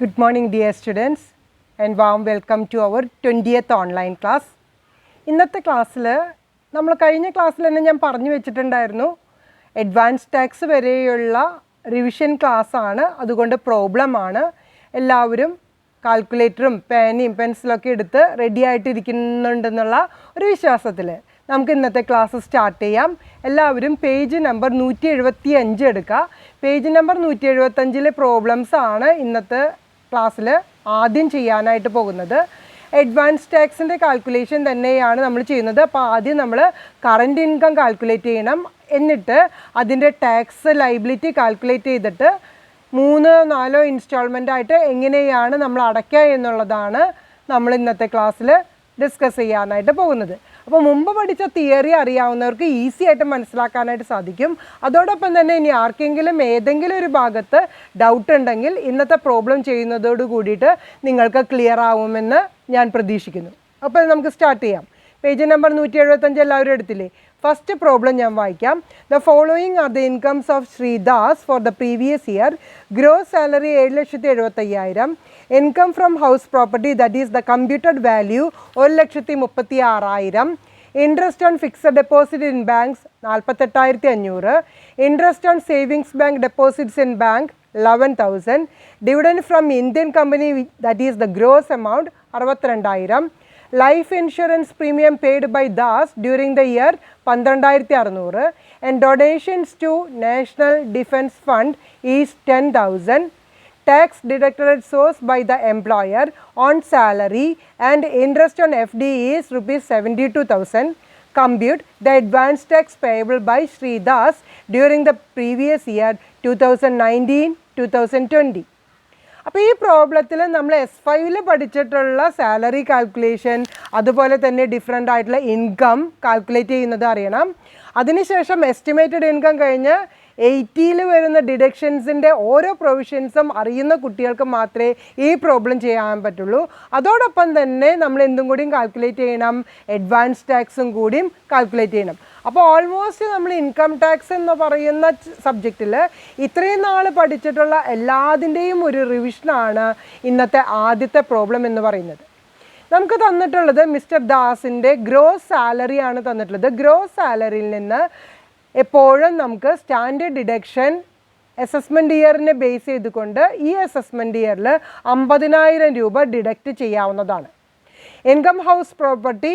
Good morning dear students and warm welcome to our 20th online class. ഇന്നത്തെ ക്ലാസ്സിൽ നമ്മൾ കഴിഞ്ഞ ക്ലാസ്സിൽ തന്നെ ഞാൻ പറഞ്ഞു വെച്ചിട്ടുണ്ടായിരുന്നു അഡ്വാൻസ് ടാക്സ് വരെയുള്ള റിവിഷൻ ക്ലാസ് ആണ്, അതുകൊണ്ട് പ്രോബ്ലം ആണ്. എല്ലാവരും കാൽക്കുലേറ്ററും പേനയും പെൻസിലൊക്കെ എടുത്ത് റെഡി ആയിട്ടിരിക്കുന്നുണ്ടെന്നുള്ള ഒരു വിശ്വാസത്തിൽ നമുക്ക് ഇന്നത്തെ ക്ലാസ് സ്റ്റാർട്ട് ചെയ്യാം. എല്ലാവരും പേജ് നമ്പർ 175 എടുക്കുക. പേജ് നമ്പർ 175 പ്രോബ്ലംസ് ആണ് ഇന്നത്തെ ക്ലാസ്സിൽ ആദ്യം ചെയ്യാനായിട്ട് പോകുന്നത്. അഡ്വാൻസ് ടാക്സിൻ്റെ കാൽക്കുലേഷൻ തന്നെയാണ് നമ്മൾ ചെയ്യുന്നത്. അപ്പോൾ ആദ്യം നമ്മൾ കറൻറ്റ് ഇൻകം കാൽക്കുലേറ്റ് ചെയ്യണം, എന്നിട്ട് അതിൻ്റെ ടാക്സ് ലൈബിലിറ്റി കാൽക്കുലേറ്റ് ചെയ്തിട്ട് 3-4 ഇൻസ്റ്റാൾമെൻ്റ് ആയിട്ട് എങ്ങനെയാണ് നമ്മൾ അടയ്ക്കുക എന്നുള്ളതാണ് നമ്മൾ ഇന്നത്തെ ക്ലാസ്സിൽ ഡിസ്കസ് ചെയ്യാനായിട്ട് പോകുന്നത്. അപ്പോൾ മുമ്പ് പഠിച്ച തിയറി അറിയാവുന്നവർക്ക് ഈസി ആയിട്ട് മനസ്സിലാക്കാനായിട്ട് സാധിക്കും. അതോടൊപ്പം തന്നെ ഇനി ആർക്കെങ്കിലും ഏതെങ്കിലും ഒരു ഭാഗത്ത് ഡൗട്ട് ഉണ്ടെങ്കിൽ ഇന്നത്തെ പ്രോബ്ലം ചെയ്യുന്നതോട് കൂടിയിട്ട് നിങ്ങൾക്ക് ക്ലിയർ ആവുമെന്ന് ഞാൻ പ്രതീക്ഷിക്കുന്നു. അപ്പോൾ നമുക്ക് സ്റ്റാർട്ട് ചെയ്യാം. പേജ് നമ്പർ 175 എല്ലാവരും എടുത്തില്ലേ? ഫസ്റ്റ് പ്രോബ്ലം ഞാൻ വായിക്കാം. The following are the incomes of Sreedas for the previous year. Gross salary 7,75,000. Income from house property that is the computed value 1,36,000. Interest on fixed deposit in banks 48,500. Interest on savings bank deposits in bank 11,000. Dividend from Indian company that is the gross amount 62,000. Life insurance premium paid by Das during the year 12,600. And donations to national defence fund is 10,000. Tax deducted source by the employer on salary and interest on FD is rupees 72,000. Compute the advance tax payable by Sridas during the previous year 2019-2020. അപ്പോൾ ഈ പ്രോബ്ലത്തിൽ നമ്മൾ S5 പഠിച്ചിട്ടുള്ള salary calculation, അതുപോലെ തന്നെ different ആയിട്ടുള്ള income calculate ചെയ്യുന്നത് അറിയണം. അതിനുശേഷം എസ്റ്റിമേറ്റഡ് ഇൻകം കഴിഞ്ഞ് 80 വരുന്ന ഡിഡക്ഷൻസിൻ്റെ ഓരോ പ്രൊവിഷൻസും അറിയുന്ന കുട്ടികൾക്ക് മാത്രമേ ഈ പ്രോബ്ലം ചെയ്യാൻ പറ്റുള്ളൂ. അതോടൊപ്പം തന്നെ നമ്മൾ എന്തും കൂടിയും കാൽക്കുലേറ്റ് ചെയ്യണം, അഡ്വാൻസ് ടാക്സും കൂടിയും കാൽക്കുലേറ്റ് ചെയ്യണം. അപ്പോൾ ഓൾമോസ്റ്റ് നമ്മൾ ഇൻകം ടാക്സ് എന്ന് പറയുന്ന സബ്ജക്റ്റിൽ ഇത്രയും നാൾ പഠിച്ചിട്ടുള്ള എല്ലാതിൻ്റെയും ഒരു റിവിഷനാണ് ഇന്നത്തെ ആദ്യത്തെ പ്രോബ്ലം എന്ന് പറയുന്നത്. നമുക്ക് തന്നിട്ടുള്ളത് മിസ്റ്റർ ദാസിൻ്റെ ഗ്രോസ് സാലറിയാണ് തന്നിട്ടുള്ളത്. ഗ്രോസ് സാലറിയിൽ നിന്ന് എപ്പോഴും നമുക്ക് സ്റ്റാൻഡേർഡ് ഡിഡക്ഷൻ അസസ്മെൻറ്റ് ഇയറിനെ ബേസ് ചെയ്തുകൊണ്ട് ഈ അസസ്മെൻറ്റ് ഇയറിൽ 50,000 രൂപ ഡിഡക്റ്റ് ചെയ്യാവുന്നതാണ്. Income house property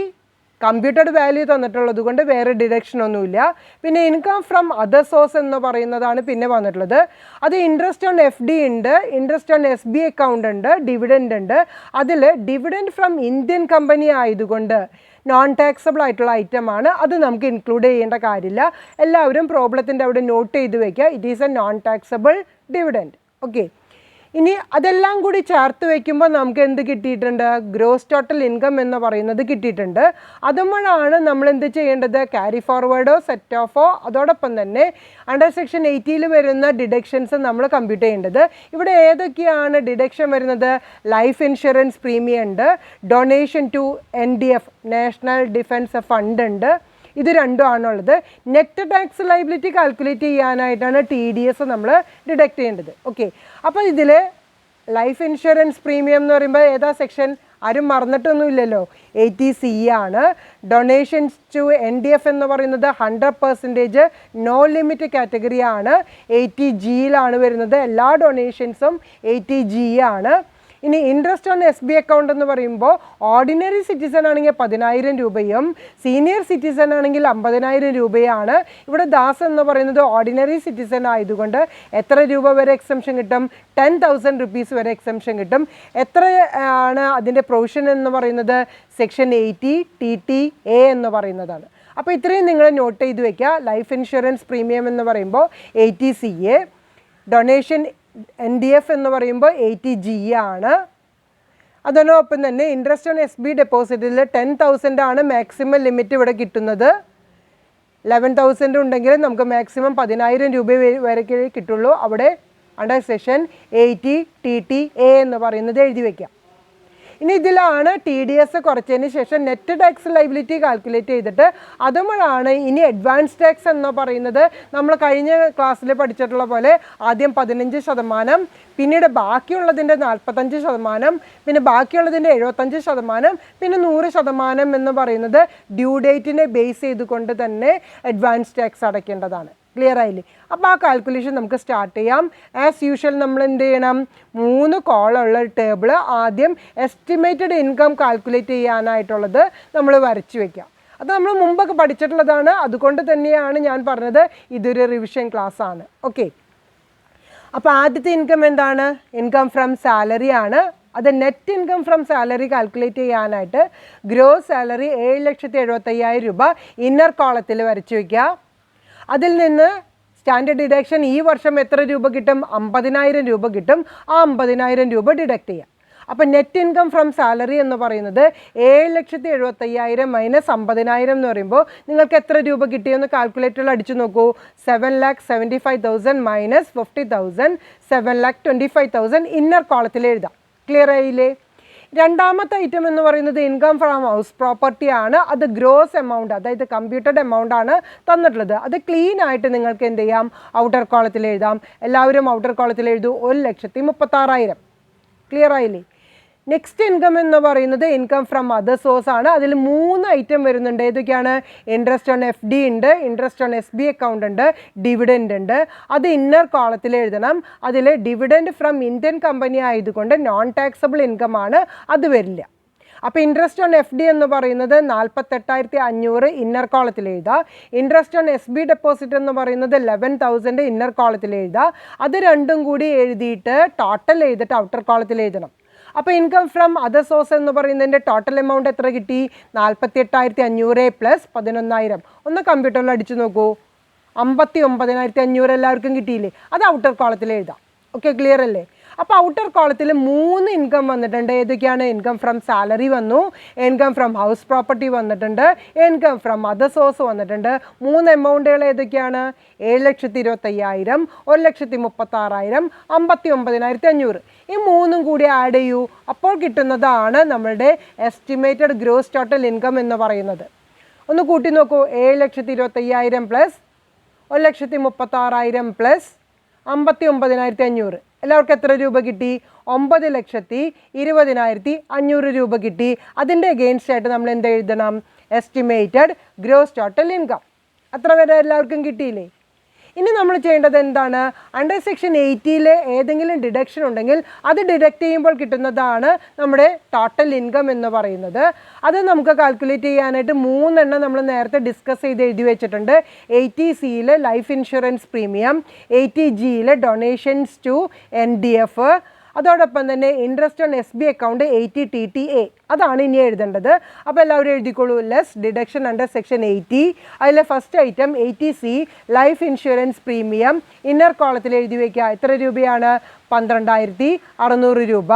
computed value തന്നിട്ടുള്ളത് കൊണ്ട് വേറെ ഡിഡക്ഷനൊന്നുമില്ല. പിന്നെ ഇൻകം ഫ്രം അതർ സോഴ്സ് എന്ന് പറയുന്നതാണ് പിന്നെ വന്നിട്ടുള്ളത്. അത് ഇൻട്രസ്റ്റ് ഓൺ FD ഉണ്ട്, ഇൻട്രസ്റ്റ് ഓൺ SB അക്കൗണ്ട് ഉണ്ട്, ഡിവിഡൻഡ് ഉണ്ട്. അതിൽ ഡിവിഡൻഡ് ഫ്രം ഇന്ത്യൻ കമ്പനി ആയതുകൊണ്ട് നോൺ ടാക്സബിൾ ആയിട്ടുള്ള ഐറ്റമാണ്, അത് നമുക്ക് ഇൻക്ലൂഡ് ചെയ്യേണ്ട കാര്യമില്ല. എല്ലാവരും പ്രോബ്ലത്തിൻ്റെ അവിടെ നോട്ട് ചെയ്ത് വയ്ക്കുക, it is A non taxable dividend. Okay, ഇനി അതെല്ലാം കൂടി ചേർത്ത് വയ്ക്കുമ്പോൾ നമുക്ക് എന്ത് കിട്ടിയിട്ടുണ്ട്? ഗ്രോസ് ടോട്ടൽ ഇൻകം എന്ന് പറയുന്നത് കിട്ടിയിട്ടുണ്ട്. അതുമ്പോഴാണ് നമ്മൾ എന്ത് ചെയ്യേണ്ടത്? ക്യാരി ഫോർവേഡോ സെറ്റ് ഓഫോ അതോടൊപ്പം തന്നെ അണ്ടർ സെക്ഷൻ 80 വരുന്ന ഡിഡക്ഷൻസ് നമ്മൾ കമ്പ്യൂട്ട് ചെയ്യേണ്ടത്. ഇവിടെ ഏതൊക്കെയാണ് ഡിഡക്ഷൻ വരുന്നത്? ലൈഫ് ഇൻഷുറൻസ് പ്രീമിയം ഉണ്ട്, donation to NDF national defence fund ഉണ്ട്. ഇത് രണ്ടും ആണുള്ളത്. നെറ്റ് ടാക്സ് ലൈബിലിറ്റി കാൽക്കുലേറ്റ് ചെയ്യാനായിട്ടാണ് TDS നമ്മൾ ഡിഡക്റ്റ് ചെയ്യേണ്ടത്. ഓക്കെ, അപ്പോൾ ഇതിൽ ലൈഫ് ഇൻഷുറൻസ് പ്രീമിയം എന്ന് പറയുമ്പോൾ ഏതാ സെക്ഷൻ? ആരും മറന്നിട്ടൊന്നുമില്ലല്ലോ, 80C ആണ്. ഡൊണേഷൻസ് ടു NDF എന്ന് പറയുന്നത് 100% നോ ലിമിറ്റ് കാറ്റഗറിയാണ്, 80Gയിലാണ് വരുന്നത്. എല്ലാ ഡൊണേഷൻസും 80G ആണ്. ഇനി ഇൻട്രസ്റ്റ് ഓൺ SB അക്കൗണ്ട് എന്ന് പറയുമ്പോൾ ഓർഡിനറി സിറ്റിസൺ ആണെങ്കിൽ 10,000 രൂപയും സീനിയർ സിറ്റിസൺ ആണെങ്കിൽ 50,000 രൂപയാണ്. ഇവിടെ ദാസ് എന്ന് പറയുന്നത് ഓർഡിനറി സിറ്റിസൺ ആയതുകൊണ്ട് എത്ര രൂപ വരെ എക്സംഷൻ കിട്ടും? 10,000 rupees വരെ എക്സംഷൻ കിട്ടും. എത്ര ആണ് അതിൻ്റെ പ്രൊവിഷൻ എന്ന് പറയുന്നത്? സെക്ഷൻ 80 TTA എന്ന് പറയുന്നതാണ്. അപ്പോൾ ഇത്രയും നിങ്ങൾ നോട്ട് ചെയ്ത് വയ്ക്കുക. ലൈഫ് ഇൻഷുറൻസ് പ്രീമിയം എന്ന് പറയുമ്പോൾ 80CA, ഡൊണേഷൻ NDF എന്ന് പറയുമ്പോൾ 80G ആണ്. അതിനൊപ്പം തന്നെ ഇൻട്രസ്റ്റ് ഓൺ SB ഡെപ്പോസിറ്റിൽ 10,000 ആണ് മാക്സിമം ലിമിറ്റ് ഇവിടെ കിട്ടുന്നത്. 11,000 ഉണ്ടെങ്കിൽ നമുക്ക് മാക്സിമം 10,000 രൂപ വരെ കിട്ടുള്ളൂ. അവിടെ അണ്ടർ സെക്ഷൻ 80 TTA എന്ന് പറയുന്നത് എഴുതി വയ്ക്കാം. ഇനി ഇതിലാണ് TDS കുറച്ചതിന് ശേഷം നെറ്റ് ടാക്സ് ലൈബിലിറ്റി കാൽക്കുലേറ്റ് ചെയ്തിട്ട് അതുമ്പോഴാണ് ഇനി അഡ്വാൻസ് ടാക്സ് എന്ന് പറയുന്നത് നമ്മൾ കഴിഞ്ഞ ക്ലാസ്സിൽ പഠിച്ചിട്ടുള്ള പോലെ ആദ്യം 15%, പിന്നീട് ബാക്കിയുള്ളതിൻ്റെ 45%, പിന്നെ ബാക്കിയുള്ളതിൻ്റെ 75%, പിന്നെ 100% എന്ന് പറയുന്നത് ഡ്യൂ ഡേറ്റിനെ ബേസ് ചെയ്തുകൊണ്ട് തന്നെ അഡ്വാൻസ് ടാക്സ് അടയ്ക്കേണ്ടതാണ്. ക്ലിയർ ആയില്ലേ? അപ്പോൾ ആ കാൽക്കുലേഷൻ നമുക്ക് സ്റ്റാർട്ട് ചെയ്യാം. ആസ് യൂഷ്വൽ നമ്മൾ എന്ത് ചെയ്യണം, 3 കോളുള്ള ടേബിൾ ആദ്യം എസ്റ്റിമേറ്റഡ് ഇൻകം കാൽക്കുലേറ്റ് ചെയ്യാനായിട്ടുള്ളത് നമ്മൾ വരച്ചു വയ്ക്കാം. അത് നമ്മൾ മുമ്പൊക്കെ പഠിച്ചിട്ടുള്ളതാണ്, അതുകൊണ്ട് തന്നെയാണ് ഞാൻ പറഞ്ഞത് ഇതൊരു റിവിഷൻ ക്ലാസ് ആണ്. ഓക്കെ, അപ്പോൾ ആദ്യത്തെ ഇൻകം എന്താണ്? ഇൻകം ഫ്രം സാലറി ആണ്. അത് net income from salary calculate ചെയ്യാനായിട്ട് ഗ്രോസ് സാലറി 7,75,000 രൂപ ഇന്നർ കോളത്തിൽ വരച്ചു വയ്ക്കുക. അതിൽ നിന്ന് സ്റ്റാൻഡേർഡ് ഡിഡക്ഷൻ ഈ വർഷം എത്ര രൂപ കിട്ടും? 50,000 രൂപ കിട്ടും. ആ 50,000 രൂപ ഡിഡക്റ്റ് ചെയ്യാം. അപ്പം നെറ്റ് ഇൻകം ഫ്രം സാലറി എന്ന് പറയുന്നത് 7,75,000 മൈനസ് 50,000 എന്ന് പറയുമ്പോൾ നിങ്ങൾക്ക് എത്ര രൂപ കിട്ടിയെന്ന് കാൽക്കുലേറ്ററിൽ അടിച്ചു നോക്കൂ. 7,75,000 മൈനസ് 50,000, 7,25,000 ഇന്നർ കോളത്തിൽ എഴുതാം. ക്ലിയർ ആയില്ലേ? രണ്ടാമത്തെ ഐറ്റം എന്ന് പറയുന്നത് ഇൻകം ഫ്രം ഹൗസ് പ്രോപ്പർട്ടി ആണ്. അത് ഗ്രോസ് എമൗണ്ട്, അതായത് കമ്പ്യൂട്ടഡ് എമൗണ്ട് ആണ് തന്നിട്ടുള്ളത്. അത് ക്ലീൻ ആയിട്ട് നിങ്ങൾക്ക് എന്ത് ചെയ്യാം, ഔട്ടർ കോളത്തിൽ എഴുതാം. എല്ലാവരും ഔട്ടർ കോളത്തിൽ എഴുതൂ. 1,36,000. ക്ലിയർ ആയില്ലേ? നെക്സ്റ്റ് ഇൻകം എന്ന് പറയുന്നത് ഇൻകം ഫ്രം അതർ സോഴ്സ് ആണ്. അതിൽ 3 ഐറ്റം വരുന്നുണ്ട്. ഏതൊക്കെയാണ്? ഇൻട്രസ്റ്റ് ഓൺ FD ഉണ്ട്, ഇൻട്രസ്റ്റ് ഓൺ SB അക്കൗണ്ട് ഉണ്ട്, ഡിവിഡൻഡ് ഉണ്ട്. അത് ഇന്നർ കോളത്തിൽ എഴുതണം. അതിൽ ഡിവിഡൻഡ് ഫ്രം ഇന്ത്യൻ കമ്പനി ആയതുകൊണ്ട് നോൺ ടാക്സബിൾ ഇൻകം ആണ്, അത് വരില്ല. അപ്പോൾ ഇൻട്രസ്റ്റ് ഓൺ FD എന്ന് പറയുന്നത് 48,500 ഇന്നർ കോളത്തിൽ എഴുതുക. ഇൻട്രസ്റ്റ് ഓൺ SB ഡെപ്പോസിറ്റ് എന്ന് പറയുന്നത് 11,000 ഇന്നർ കോളത്തിൽ എഴുതുക. അത് രണ്ടും കൂടി എഴുതിയിട്ട് ടോട്ടൽ ചെയ്തിട്ട് ഔട്ടർ കോളത്തിൽ എഴുതണം. അപ്പോൾ ഇൻകം ഫ്രം അതർ സോഴ്സ് എന്ന് പറയുന്നതിൻ്റെ ടോട്ടൽ എമൗണ്ട് എത്ര കിട്ടി? 48,500 പ്ലസ് 11,000. ഒന്ന് കമ്പ്യൂട്ടറിൽ അടിച്ചു നോക്കൂ. 59,500 എല്ലാവർക്കും കിട്ടിയില്ലേ? അത് ഔട്ടർ കോളത്തിൽ എഴുതാം. ഓക്കെ, ക്ലിയർ അല്ലേ? അപ്പോൾ ഔട്ടർ കോളത്തിൽ 3 ഇൻകം വന്നിട്ടുണ്ട്. ഏതൊക്കെയാണ്? ഇൻകം ഫ്രം സാലറി വന്നു, ഇൻകം ഫ്രം ഹൗസ് പ്രോപ്പർട്ടി വന്നിട്ടുണ്ട്, ഇൻകം ഫ്രം അതർ സോഴ്സ് വന്നിട്ടുണ്ട്. 3 എമൗണ്ടുകൾ ഏതൊക്കെയാണ്? 7,25,000, 1,36,000, 59,500. ഈ 3ഉം കൂടി ആഡ് ചെയ്യൂ. അപ്പോൾ കിട്ടുന്നതാണ് നമ്മളുടെ എസ്റ്റിമേറ്റഡ് ഗ്രോസ് ടോട്ടൽ ഇൻകം എന്ന് പറയുന്നത്. ഒന്ന് കൂട്ടി നോക്കൂ. 7,25,000 പ്ലസ് 1,36,000 പ്ലസ് 59,500. എല്ലാവർക്കും എത്ര രൂപ കിട്ടി? 9,20,500 രൂപ കിട്ടി. അതിൻ്റെ അഗെയിൻസ്റ്റ് ആയിട്ട് നമ്മൾ എന്ത് എഴുതണം? Estimated gross total income. അത്ര വരെ എല്ലാവർക്കും കിട്ടിയില്ലേ? ഇനി നമ്മൾ ചെയ്യേണ്ടത് എന്താണ്? അണ്ടർ സെക്ഷൻ 80 ഏതെങ്കിലും ഡിഡക്ഷൻ ഉണ്ടെങ്കിൽ അത് ഡിഡക്റ്റ് ചെയ്യുമ്പോൾ കിട്ടുന്നതാണ് നമ്മുടെ ടോട്ടൽ ഇൻകം എന്ന് പറയുന്നത്. അത് നമുക്ക് കാൽക്കുലേറ്റ് ചെയ്യാനായിട്ട് 3 എണ്ണം നമ്മൾ നേരത്തെ ഡിസ്കസ് ചെയ്ത് എഴുതി വെച്ചിട്ടുണ്ട്. 80C life insurance premium, 80G donations to NDF, അതോടൊപ്പം തന്നെ interest on SB account 80TTA. അതാണ് ഇനി എഴുതേണ്ടത്. അപ്പോൾ എല്ലാവരും എഴുതിക്കോളൂ. Less deduction under section 80. അതിലെ first item 80C life insurance premium inner കോളത്തിൽ എഴുതി വയ്ക്കുക. എത്ര രൂപയാണ്? 12,600 രൂപ.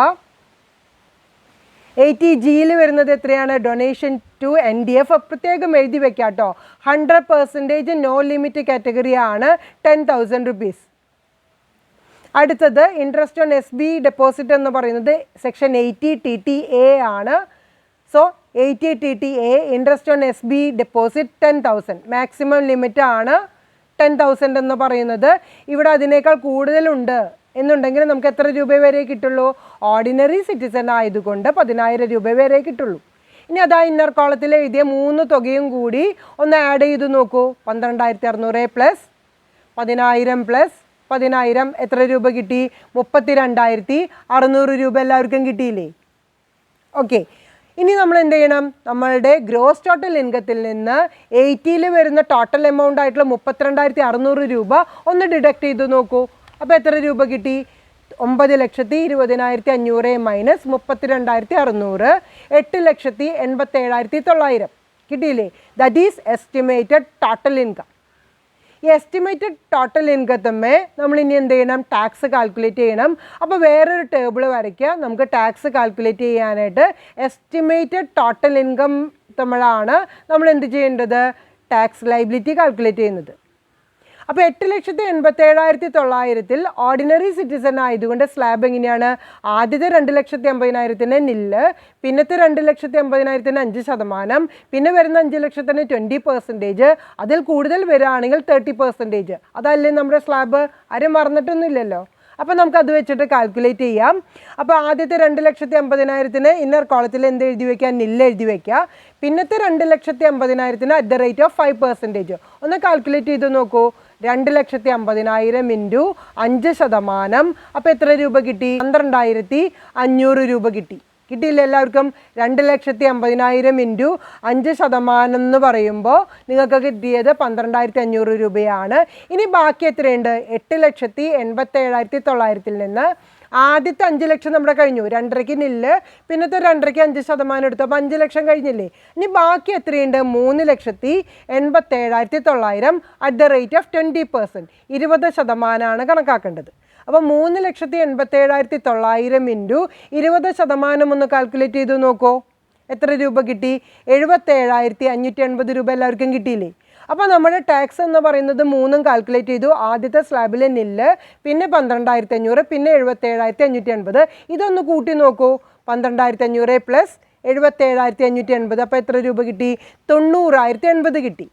80G വരുന്നത് എത്രയാണ്? Donation to NDF. പ്രത്യേകം എഴുതി വെക്കാം കേട്ടോ. 100% നോ ലിമിറ്റ് കാറ്റഗറി ആണ്, 10,000 റുപ്പീസ്. അടുത്തത് ഇൻട്രസ്റ്റ് ഓൺ SB ഡെപ്പോസിറ്റ് എന്ന് പറയുന്നത് സെക്ഷൻ 80TTA ആണ്. So 80TTA interest on SB deposit 10,000. Maximum limit ആണ് 10,000 എന്ന് പറയുന്നത്. ഇവിടെ അതിനേക്കാൾ കൂടുതലുണ്ട് എന്നുണ്ടെങ്കിൽ നമുക്ക് എത്ര രൂപ വരെ കിട്ടുള്ളൂ? ഓർഡിനറി സിറ്റിസൺ ആയതുകൊണ്ട് 10,000 രൂപ വരെ കിട്ടുള്ളൂ. ഇനി അതാ ഇന്നർ കോളത്തിൽ എഴുതിയ 3 തുകയും കൂടി ഒന്ന് ആഡ് ചെയ്ത് നോക്കൂ. 12,600 പ്ലസ് 10,000 പ്ലസ് 10,000 എത്ര രൂപ കിട്ടി? 32,600 രൂപ എല്ലാവർക്കും കിട്ടിയില്ലേ? ഓക്കെ, ഇനി നമ്മൾ എന്ത് ചെയ്യണം? നമ്മളുടെ ഗ്രോസ് ടോട്ടൽ ഇൻകത്തിൽ നിന്ന് 80 വരുന്ന ടോട്ടൽ എമൗണ്ട് ആയിട്ടുള്ള 32,600 രൂപ ഒന്ന് ഡിഡക്റ്റ് ചെയ്ത് നോക്കൂ. അപ്പോൾ എത്ര രൂപ കിട്ടി? 9,20,500 മൈനസ് 32,600, 8,87,900 കിട്ടിയില്ലേ? That is estimated total income. ഈ എസ്റ്റിമേറ്റഡ് ടോട്ടൽ ഇൻകത്തമ്മേ നമ്മൾ ഇനി എന്ത് ചെയ്യണം? ടാക്സ് കാൽക്കുലേറ്റ് ചെയ്യണം. അപ്പോൾ വേറൊരു ടേബിൾ വരയ്ക്കുക. നമുക്ക് ടാക്സ് കാൽക്കുലേറ്റ് ചെയ്യാനായിട്ട് എസ്റ്റിമേറ്റഡ് ടോട്ടൽ ഇൻകം തമ്മിലാണ് നമ്മൾ എന്ത് ചെയ്യേണ്ടത്? ടാക്സ് ലൈബിലിറ്റി കാൽക്കുലേറ്റ് ചെയ്യുന്നത്. അപ്പോൾ 8,87,900 ഓർഡിനറി സിറ്റിസൺ ആയതുകൊണ്ട് സ്ലാബ് എങ്ങനെയാണ്? ആദ്യത്തെ 2,80,000 നില്ല്, പിന്നത്തെ 2,80,000 5%, പിന്നെ വരുന്ന 5 ലക്ഷത്തിന് 20%, അതിൽ കൂടുതൽ വരികയാണെങ്കിൽ 30%. അതല്ലേ നമ്മുടെ സ്ലാബ്? ആരും മറന്നിട്ടൊന്നുമില്ലല്ലോ. അപ്പോൾ നമുക്ക് അത് വെച്ചിട്ട് കാൽക്കുലേറ്റ് ചെയ്യാം. അപ്പോൾ ആദ്യത്തെ 2,80,000 ഇന്നർ കോളത്തിൽ എന്ത് എഴുതി വയ്ക്കുക? നില്ല് എഴുതി വയ്ക്കുക. പിന്നത്തെ 2,80,000 at the rate of 5%. ഒന്ന് കാൽക്കുലേറ്റ് ചെയ്ത് നോക്കൂ. 2,50,000 ഇൻറ്റു 5%. അപ്പോൾ എത്ര രൂപ കിട്ടി? 12,500 രൂപ കിട്ടി. കിട്ടിയില്ല എല്ലാവർക്കും? 2,50,000 ഇൻറ്റു 5% എന്ന് പറയുമ്പോൾ നിങ്ങൾക്ക് കിട്ടിയത് 12,500 രൂപയാണ്. ഇനി ബാക്കി എത്രയുണ്ട്? 8,87,900 നിന്ന് ആദ്യത്തെ 5 ലക്ഷം നമ്മുടെ കഴിഞ്ഞു. 2.5 നില്ല്, പിന്നത്തെ 2.5 5% എടുത്തു. അപ്പോൾ 5 ലക്ഷം കഴിഞ്ഞില്ലേ? ഇനി ബാക്കി എത്രയുണ്ട്? 3,87,900 at the rate of 20%. 20% കണക്കാക്കേണ്ടത്. അപ്പോൾ 3,87,900 ഇൻറ്റു 20% ഒന്ന് കാൽക്കുലേറ്റ് ചെയ്ത് നോക്കൂ. എത്ര രൂപ കിട്ടി? 77,580 രൂപ എല്ലാവർക്കും കിട്ടിയില്ലേ? അപ്പോൾ നമ്മുടെ ടാക്സ് എന്ന് പറയുന്നത് 3 കാൽക്കുലേറ്റ് ചെയ്തു. ആദ്യത്തെ സ്ലാബിലെ നില്ല്, പിന്നെ 12,500, പിന്നെ 77,580. ഇതൊന്ന് കൂട്ടി നോക്കൂ. 12,500 പ്ലസ് 77,580. അപ്പോൾ എത്ര രൂപ കിട്ടി? 90,080 കിട്ടി.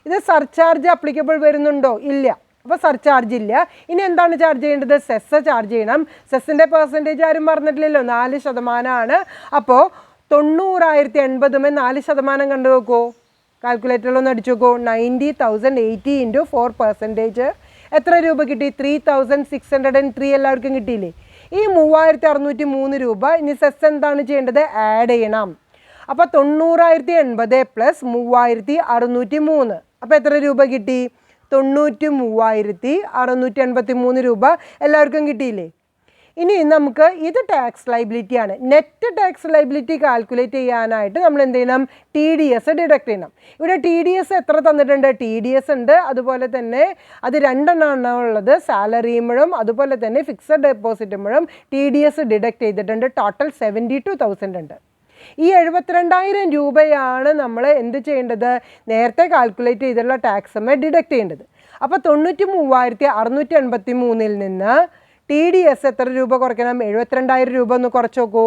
ഇത് സർചാർജ് അപ്ലിക്കബിൾ വരുന്നുണ്ടോ? ഇല്ല. അപ്പോൾ സർചാർജ് ഇല്ല. ഇനി എന്താണ് ചാർജ് ചെയ്യേണ്ടത്? സെസ് ചാർജ് ചെയ്യണം. സെസ്സിൻ്റെ പെർസെൻറ്റേജ് ആരും പറഞ്ഞിട്ടില്ലല്ലോ, 4%. അപ്പോൾ 90,080 4% കണ്ടു നോക്കൂ. കാൽക്കുലേറ്ററിലൊന്ന് അടിച്ചു നോക്കൂ. 90,080 ഇൻറ്റു 4%. എത്ര രൂപ കിട്ടി? 3,603 എല്ലാവർക്കും കിട്ടിയില്ലേ? ഈ 3,603 രൂപ ഇനി സെസ് എന്താണ് ചെയ്യേണ്ടത്? ആഡ് ചെയ്യണം. അപ്പോൾ 90,080 പ്ലസ് 3,603. അപ്പോൾ എത്ര രൂപ കിട്ടി? 93,683 രൂപ എല്ലാവർക്കും കിട്ടിയില്ലേ? ഇനി നമുക്ക് ഇത് ടാക്സ് ലൈബിലിറ്റിയാണ്. നെറ്റ് ടാക്സ് ലൈബിലിറ്റി കാൽക്കുലേറ്റ് ചെയ്യാനായിട്ട് നമ്മൾ എന്ത് ചെയ്യണം? TDS ഡിഡക്ട് ചെയ്യണം. ഇവിടെ TDS എത്ര തന്നിട്ടുണ്ട്? TDS ഉണ്ട്, അതുപോലെ തന്നെ അത് 2 എണ്ണമാണ് ഉള്ളത്. സാലറിയുമ്പോഴും അതുപോലെ തന്നെ ഫിക്സഡ് ഡെപ്പോസിറ്റുമ്പോഴും TDS ഡിഡക്ട് ചെയ്തിട്ടുണ്ട്. ടോട്ടൽ 72,000 ഉണ്ട്. ഈ 72,000 രൂപയാണ് നമ്മൾ എന്ത് ചെയ്യേണ്ടത്? നേരത്തെ കാൽക്കുലേറ്റ് ചെയ്തിട്ടുള്ള ടാക്സുമേ ഡിഡക്ട് ചെയ്യേണ്ടത്. അപ്പോൾ 93,683 നിന്ന് TDS എത്ര രൂപ കുറയ്ക്കണം? 72,000 രൂപ ഒന്ന് കുറച്ച് നോക്കൂ.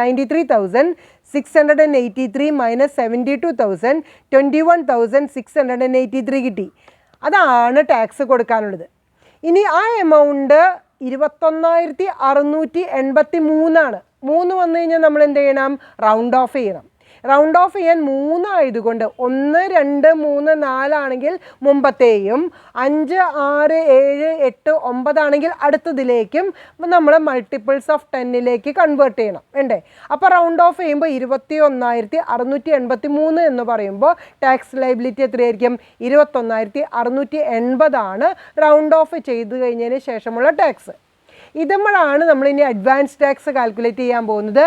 93,683 മൈനസ് 72,000 21,683 കിട്ടി. അതാണ് ടാക്സ് കൊടുക്കാനുള്ളത്. ഇനി ആ എമൗണ്ട് 21,683 3 വന്നു കഴിഞ്ഞാൽ നമ്മൾ എന്ത് ചെയ്യണം? റൗണ്ട് ഓഫ് ചെയ്യണം. റൗണ്ട് ഓഫ് ചെയ്യാൻ 3 ആയതുകൊണ്ട് 1, 2, 3, 4 ആണെങ്കിൽ മുമ്പത്തെയും, 5, 6, 7, 8, 9 ആണെങ്കിൽ അടുത്തതിലേക്കും നമ്മൾ മൾട്ടിപ്പിൾസ് ഓഫ് 10ലേക്ക് കൺവേർട്ട് ചെയ്യണം വേണ്ടേ? അപ്പോൾ റൗണ്ട് ഓഫ് ചെയ്യുമ്പോൾ 21,683 എന്ന് പറയുമ്പോൾ ടാക്സ് ലൈബിലിറ്റി എത്രയായിരിക്കും? 21,680 റൗണ്ട് ഓഫ് ചെയ്ത് കഴിഞ്ഞതിന് ശേഷമുള്ള ടാക്സ്. ഇതുമ്പോഴാണ് നമ്മളിനി അഡ്വാൻസ് ടാക്സ് കാൽക്കുലേറ്റ് ചെയ്യാൻ പോകുന്നത്.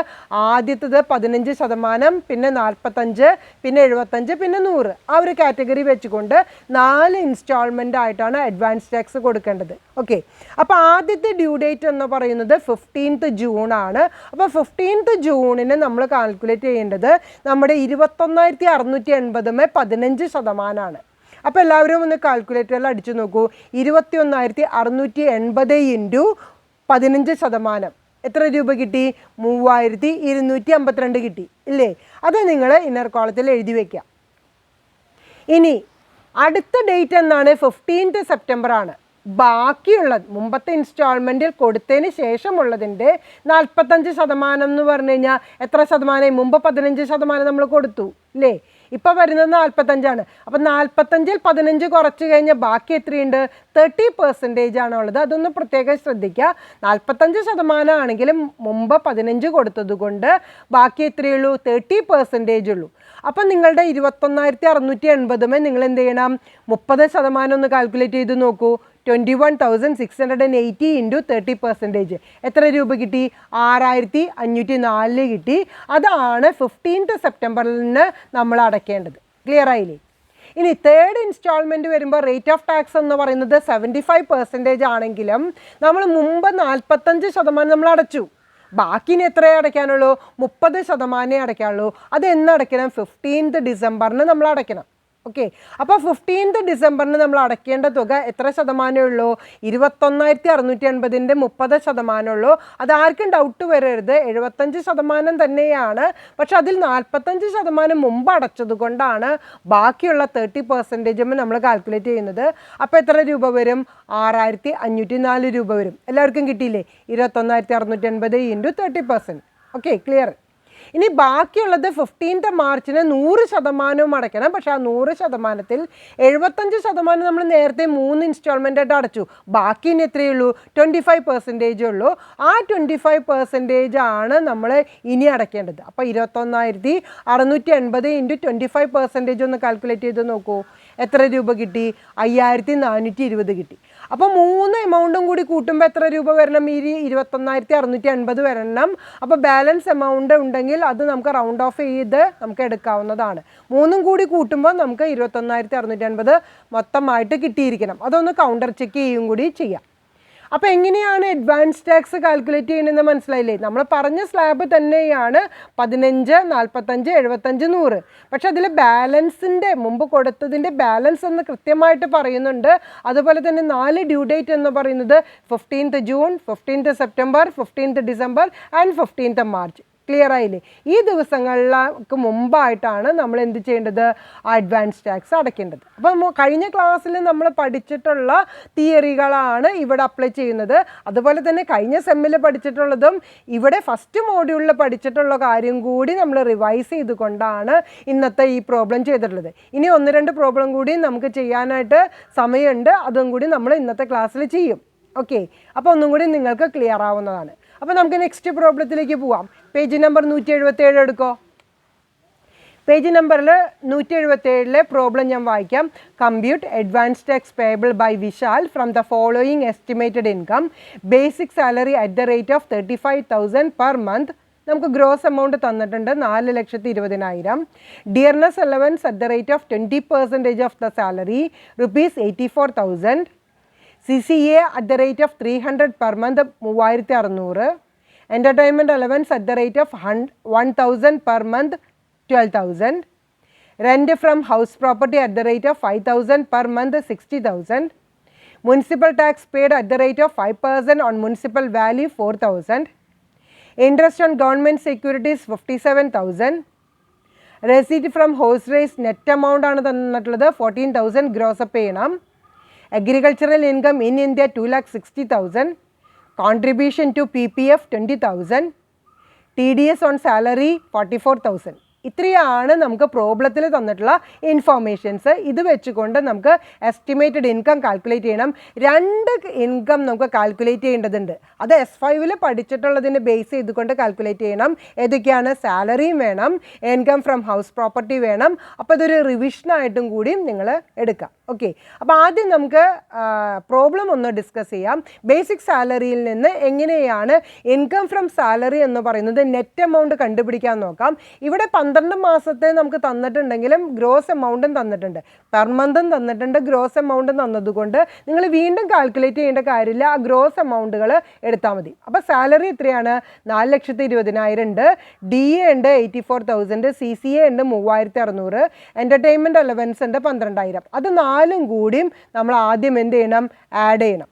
ആദ്യത്തത് 15%, പിന്നെ 45%, പിന്നെ 75%, പിന്നെ 100. ആ ഒരു കാറ്റഗറി വെച്ചുകൊണ്ട് 4 ഇൻസ്റ്റാൾമെൻ്റ് ആയിട്ടാണ് അഡ്വാൻസ് ടാക്സ് കൊടുക്കേണ്ടത്. ഓക്കെ, അപ്പോൾ ആദ്യത്തെ ഡ്യൂ ഡേറ്റ് എന്ന് പറയുന്നത് 15th June ആണ്. അപ്പോൾ 15th June നമ്മൾ കാൽക്കുലേറ്റ് ചെയ്യേണ്ടത് നമ്മുടെ 21,680 15%. അപ്പോൾ എല്ലാവരും ഒന്ന് കാൽക്കുലേറ്ററിൽ അടിച്ചു നോക്കൂ. 21,680 ഇൻറ്റു 15% എത്ര രൂപ കിട്ടി? 3,252 കിട്ടി ഇല്ലേ? അത് നിങ്ങൾ ഇന്നർ കോളത്തിൽ എഴുതി വയ്ക്കുക. ഇനി അടുത്ത ഡേറ്റ് എന്നാണ്? 15th September ആണ്. ബാക്കിയുള്ളത് മുമ്പത്തെ ഇൻസ്റ്റാൾമെൻറ്റിൽ കൊടുത്തതിന് ശേഷമുള്ളതിൻ്റെ 45% എന്ന് പറഞ്ഞു കഴിഞ്ഞാൽ എത്ര ശതമാനം? മുമ്പ് 15% നമ്മൾ കൊടുത്തു ഇല്ലേ? ഇപ്പോൾ വരുന്നത് 45%. അപ്പം 45-ൽ 15 കുറച്ച് കഴിഞ്ഞാൽ ബാക്കി എത്രയുണ്ട്? 30% ആണുള്ളത്. അതൊന്ന് പ്രത്യേകം ശ്രദ്ധിക്കുക. 45% ആണെങ്കിലും മുമ്പ് 15 കൊടുത്തത് കൊണ്ട് ബാക്കി എത്രയുള്ളൂ? 30% ഉള്ളൂ. അപ്പം നിങ്ങളുടെ 21,680 നിങ്ങൾ എന്ത് ചെയ്യണം? 30% ഒന്ന് കാൽക്കുലേറ്റ് ചെയ്ത് നോക്കൂ. 21,680 ഇൻറ്റു 30% എത്ര രൂപ കിട്ടി? 6,504 കിട്ടി. അതാണ് 15th September നമ്മൾ അടയ്ക്കേണ്ടത്. ക്ലിയർ ആയില്ലേ? ഇനി തേർഡ് ഇൻസ്റ്റാൾമെൻറ്റ് വരുമ്പോൾ റേറ്റ് ഓഫ് ടാക്സ് എന്ന് പറയുന്നത് 75% ആണെങ്കിലും നമ്മൾ മുമ്പ് 45% നമ്മൾ അടച്ചു. ബാക്കി ഇനി എത്രയേ അടയ്ക്കാനുള്ളൂ? 30% അടയ്ക്കാനുള്ളൂ. അത് എന്ന് അടയ്ക്കണം? 15th December നമ്മൾ അടയ്ക്കണം. ഓക്കെ. അപ്പോൾ 15th ഡിസംബറിന് നമ്മൾ അടയ്ക്കേണ്ട തുക എത്ര ശതമാനമേ ഉള്ളൂ? 21,680ൻ്റെ 30% ഉള്ളൂ. അതാർക്കും ഡൗട്ട് വരരുത്, 75% തന്നെയാണ്. പക്ഷെ അതിൽ 45% മുമ്പ് അടച്ചത് കൊണ്ടാണ് ബാക്കിയുള്ള 30% നമ്മൾ കാൽക്കുലേറ്റ് ചെയ്യുന്നത്. അപ്പോൾ എത്ര രൂപ വരും? 6,504 രൂപ വരും. എല്ലാവർക്കും കിട്ടിയില്ലേ? 21,680 ഇൻറ്റു 30%. Okay, clear. ഇനി ബാക്കിയുള്ളത് 15th മാർച്ചിന് 100% അടയ്ക്കണം. പക്ഷെ ആ 100%ത്തിൽ 75% നമ്മൾ നേരത്തെ 3 ഇൻസ്റ്റാൾമെൻ്റ് ആയിട്ട് അടച്ചു. ബാക്കി ഇനി എത്രയേ ഉള്ളൂ? 25% ഉള്ളൂ. ആ 25% ആണ് നമ്മൾ ഇനി അടയ്ക്കേണ്ടത്. അപ്പോൾ 21,680 ഇൻറ്റു 25% ഒന്ന് കാൽക്കുലേറ്റ് ചെയ്ത് നോക്കൂ. എത്ര രൂപ കിട്ടി? 5,420 കിട്ടി. അപ്പോൾ 3 എമൗണ്ടും കൂടി കൂട്ടുമ്പോൾ എത്ര രൂപ വരണം? 21,680 വരണം. അപ്പോൾ ബാലൻസ് എമൗണ്ട് ഉണ്ടെങ്കിൽ അത് നമുക്ക് റൗണ്ട് ഓഫ് ചെയ്ത് നമുക്ക് എടുക്കാവുന്നതാണ്. 3ഉം കൂടി കൂട്ടുമ്പോൾ നമുക്ക് 21,680 മൊത്തമായിട്ട് കിട്ടിയിരിക്കണം. അതൊന്ന് കൗണ്ടർ ചെക്ക് ചെയ്യും കൂടി ചെയ്യാം. അപ്പോൾ എങ്ങനെയാണ് അഡ്വാൻസ് ടാക്സ് കാൽക്കുലേറ്റ് ചെയ്യുന്നതെന്ന് മനസ്സിലായില്ലേ? നമ്മൾ പറഞ്ഞ സ്ലാബ് തന്നെയാണ് 15, 45, 75, 100. പക്ഷെ അതിൽ ബാലൻസിൻ്റെ മുമ്പ് കൊടുത്തതിൻ്റെ ബാലൻസ് എന്ന് കൃത്യമായിട്ട് പറയുന്നുണ്ട്. അതുപോലെ തന്നെ 4 ഡ്യൂ ഡേറ്റ് എന്ന് പറയുന്നത് 15th June, 15th September, 15th December and 15th March. Clear ആയില്ലേ? ഈ ദിവസങ്ങൾക്ക് മുമ്പായിട്ടാണ് നമ്മൾ എന്ത് ചെയ്യേണ്ടത്? അഡ്വാൻസ് ടാക്സ് അടയ്ക്കേണ്ടത്. അപ്പം കഴിഞ്ഞ ക്ലാസ്സിൽ നമ്മൾ പഠിച്ചിട്ടുള്ള തിയറികളാണ് ഇവിടെ അപ്ലൈ ചെയ്യുന്നത്. അതുപോലെ തന്നെ കഴിഞ്ഞ സെമ്മിൽ പഠിച്ചിട്ടുള്ളതും ഇവിടെ ഫസ്റ്റ് മോഡ്യൂളിൽ പഠിച്ചിട്ടുള്ള കാര്യം കൂടി നമ്മൾ റിവൈസ് ചെയ്തുകൊണ്ടാണ് ഇന്നത്തെ ഈ പ്രോബ്ലം ചെയ്തിട്ടുള്ളത്. ഇനി 1-2 പ്രോബ്ലം കൂടി നമുക്ക് ചെയ്യാനായിട്ട് സമയമുണ്ട്. അതും കൂടി നമ്മൾ ഇന്നത്തെ ക്ലാസ്സിൽ ചെയ്യും. ഓക്കെ, അപ്പോൾ ഒന്നും കൂടി നിങ്ങൾക്ക് ക്ലിയർ ആവുന്നതാണ്. അപ്പോൾ നമുക്ക് നെക്സ്റ്റ് പ്രോബ്ലത്തിലേക്ക് പോവാം. Page number 177 എടുക്കോ. പേജ് നമ്പറിൽ 177 പ്രോബ്ലം ഞാൻ വായിക്കാം. Compute advance tax payable by Vishal from the following estimated income. Basic salary at the rate of 35,000 per month. നമുക്ക് ഗ്രോസ് എമൗണ്ട് തന്നിട്ടുണ്ട് 4,20,000. Dearness allowance at the rate of 20% of the salary ₹84,000. CCA at the rate of 300 per month 3,600. Entertainment allowance at the rate of 1,000 per month 12,000. Rent from house property at the rate of 5,000 per month 60,000. Municipal tax paid at the rate of 5% on municipal value 4,000. Interest on government securities 57,000. Receipt from horse race net amount ആണ് തന്നിട്ടുള്ളത് 14,000 gross up ചെയ്യണം. Agricultural income in India 2,60,000. Contribution to PPF 20,000. TDS on salary 44,000. ഇത്രയാണ് നമുക്ക് പ്രോബ്ലത്തിൽ തന്നിട്ടുള്ള informations. ഇത് വെച്ചുകൊണ്ട് നമുക്ക് estimated income calculate ചെയ്യണം. 2 ഇൻകം നമുക്ക് കാൽക്കുലേറ്റ് ചെയ്യേണ്ടതുണ്ട്. അത് S5 പഠിച്ചിട്ടുള്ളതിനെ ബേസ് ചെയ്തുകൊണ്ട് കാൽക്കുലേറ്റ് ചെയ്യണം. ഏതൊക്കെയാണ്? സാലറിയും വേണം, ഇൻകം ഫ്രം ഹൗസ് പ്രോപ്പർട്ടി വേണം. അപ്പോൾ ഇതൊരു റിവിഷനായിട്ടും കൂടിയും നിങ്ങൾ എടുക്കാം. ഓക്കെ, അപ്പോൾ ആദ്യം നമുക്ക് പ്രോബ്ലം ഒന്ന് ഡിസ്കസ് ചെയ്യാം. ബേസിക് സാലറിയിൽ നിന്ന് എങ്ങനെയാണ് ഇൻകം ഫ്രം സാലറി എന്ന് പറയുന്നത് നെറ്റ് എമൗണ്ട് കണ്ടുപിടിക്കാൻ നോക്കാം. ഇവിടെ 12 മാസത്തെ നമുക്ക് തന്നിട്ടുണ്ടെങ്കിലും ഗ്രോസ് എമൗണ്ടും തന്നിട്ടുണ്ട്, പെർ മന്തും തന്നിട്ടുണ്ട്, ഗ്രോസ് എമൗണ്ടും തന്നതുകൊണ്ട് നിങ്ങൾ വീണ്ടും കാൽക്കുലേറ്റ് ചെയ്യേണ്ട കാര്യമില്ല. ആ ഗ്രോസ് എമൗണ്ടുകൾ എടുത്താൽ മതി. അപ്പോൾ സാലറി എത്രയാണ്? 4,20,000 ഉണ്ട്. DA ഉണ്ട് 84,000. CCA ഉണ്ട് 3,600. എൻ്റർടൈൻമെൻറ്റ് അലവൻസ് ഉണ്ട് 12,000. അത് 4ഉം കൂടിയും നമ്മൾ ആദ്യം എന്ത് ചെയ്യണം? ആഡ് ചെയ്യണം.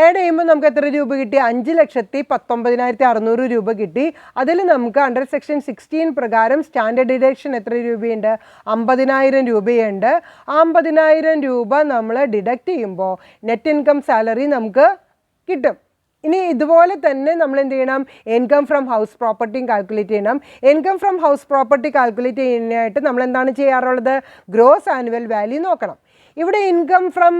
ആഡ് ചെയ്യുമ്പോൾ നമുക്ക് എത്ര രൂപ കിട്ടി? 5,19,600 രൂപ കിട്ടി. അതിൽ നമുക്ക് അണ്ടർ സെക്ഷൻ 16 പ്രകാരം സ്റ്റാൻഡേർഡ് ഡിഡക്ഷൻ എത്ര രൂപയുണ്ട്? 50,000 രൂപയുണ്ട്. ആ 50,000 രൂപ നമ്മൾ ഡിഡക്റ്റ് ചെയ്യുമ്പോൾ നെറ്റ് ഇൻകം സാലറി നമുക്ക് കിട്ടും. ഇനി ഇതുപോലെ തന്നെ നമ്മൾ എന്ത് ചെയ്യണം? ഇൻകം ഫ്രം ഹൗസ് പ്രോപ്പർട്ടിയും കാൽക്കുലേറ്റ് ചെയ്യണം. Income from house property calculate ചെയ്യാനായിട്ട് നമ്മൾ എന്താണ് ചെയ്യാറുള്ളത്? ഗ്രോസ് ആനുവൽ വാല്യൂ നോക്കണം. ഇവിടെ ഇൻകം ഫ്രം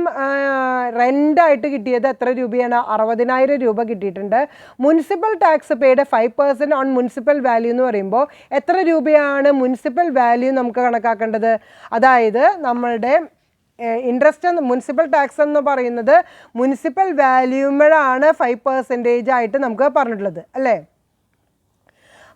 റെൻ്റായിട്ട് കിട്ടിയത് എത്ര രൂപയാണ്? 60,000 രൂപ കിട്ടിയിട്ടുണ്ട്. Municipal tax paid 5% on municipal value എന്ന് പറയുമ്പോൾ എത്ര രൂപയാണ് മുനിസിപ്പൽ വാല്യൂ നമുക്ക് കണക്കാക്കേണ്ടത്? അതായത് നമ്മളുടെ ഇൻട്രസ്റ്റ് മുനിസിപ്പൽ ടാക്സ് എന്ന് പറയുന്നത് മുനിസിപ്പൽ വാല്യൂമിലാണ് 5% ആയിട്ട് നമുക്ക് പറഞ്ഞിട്ടുള്ളത്, അല്ലേ?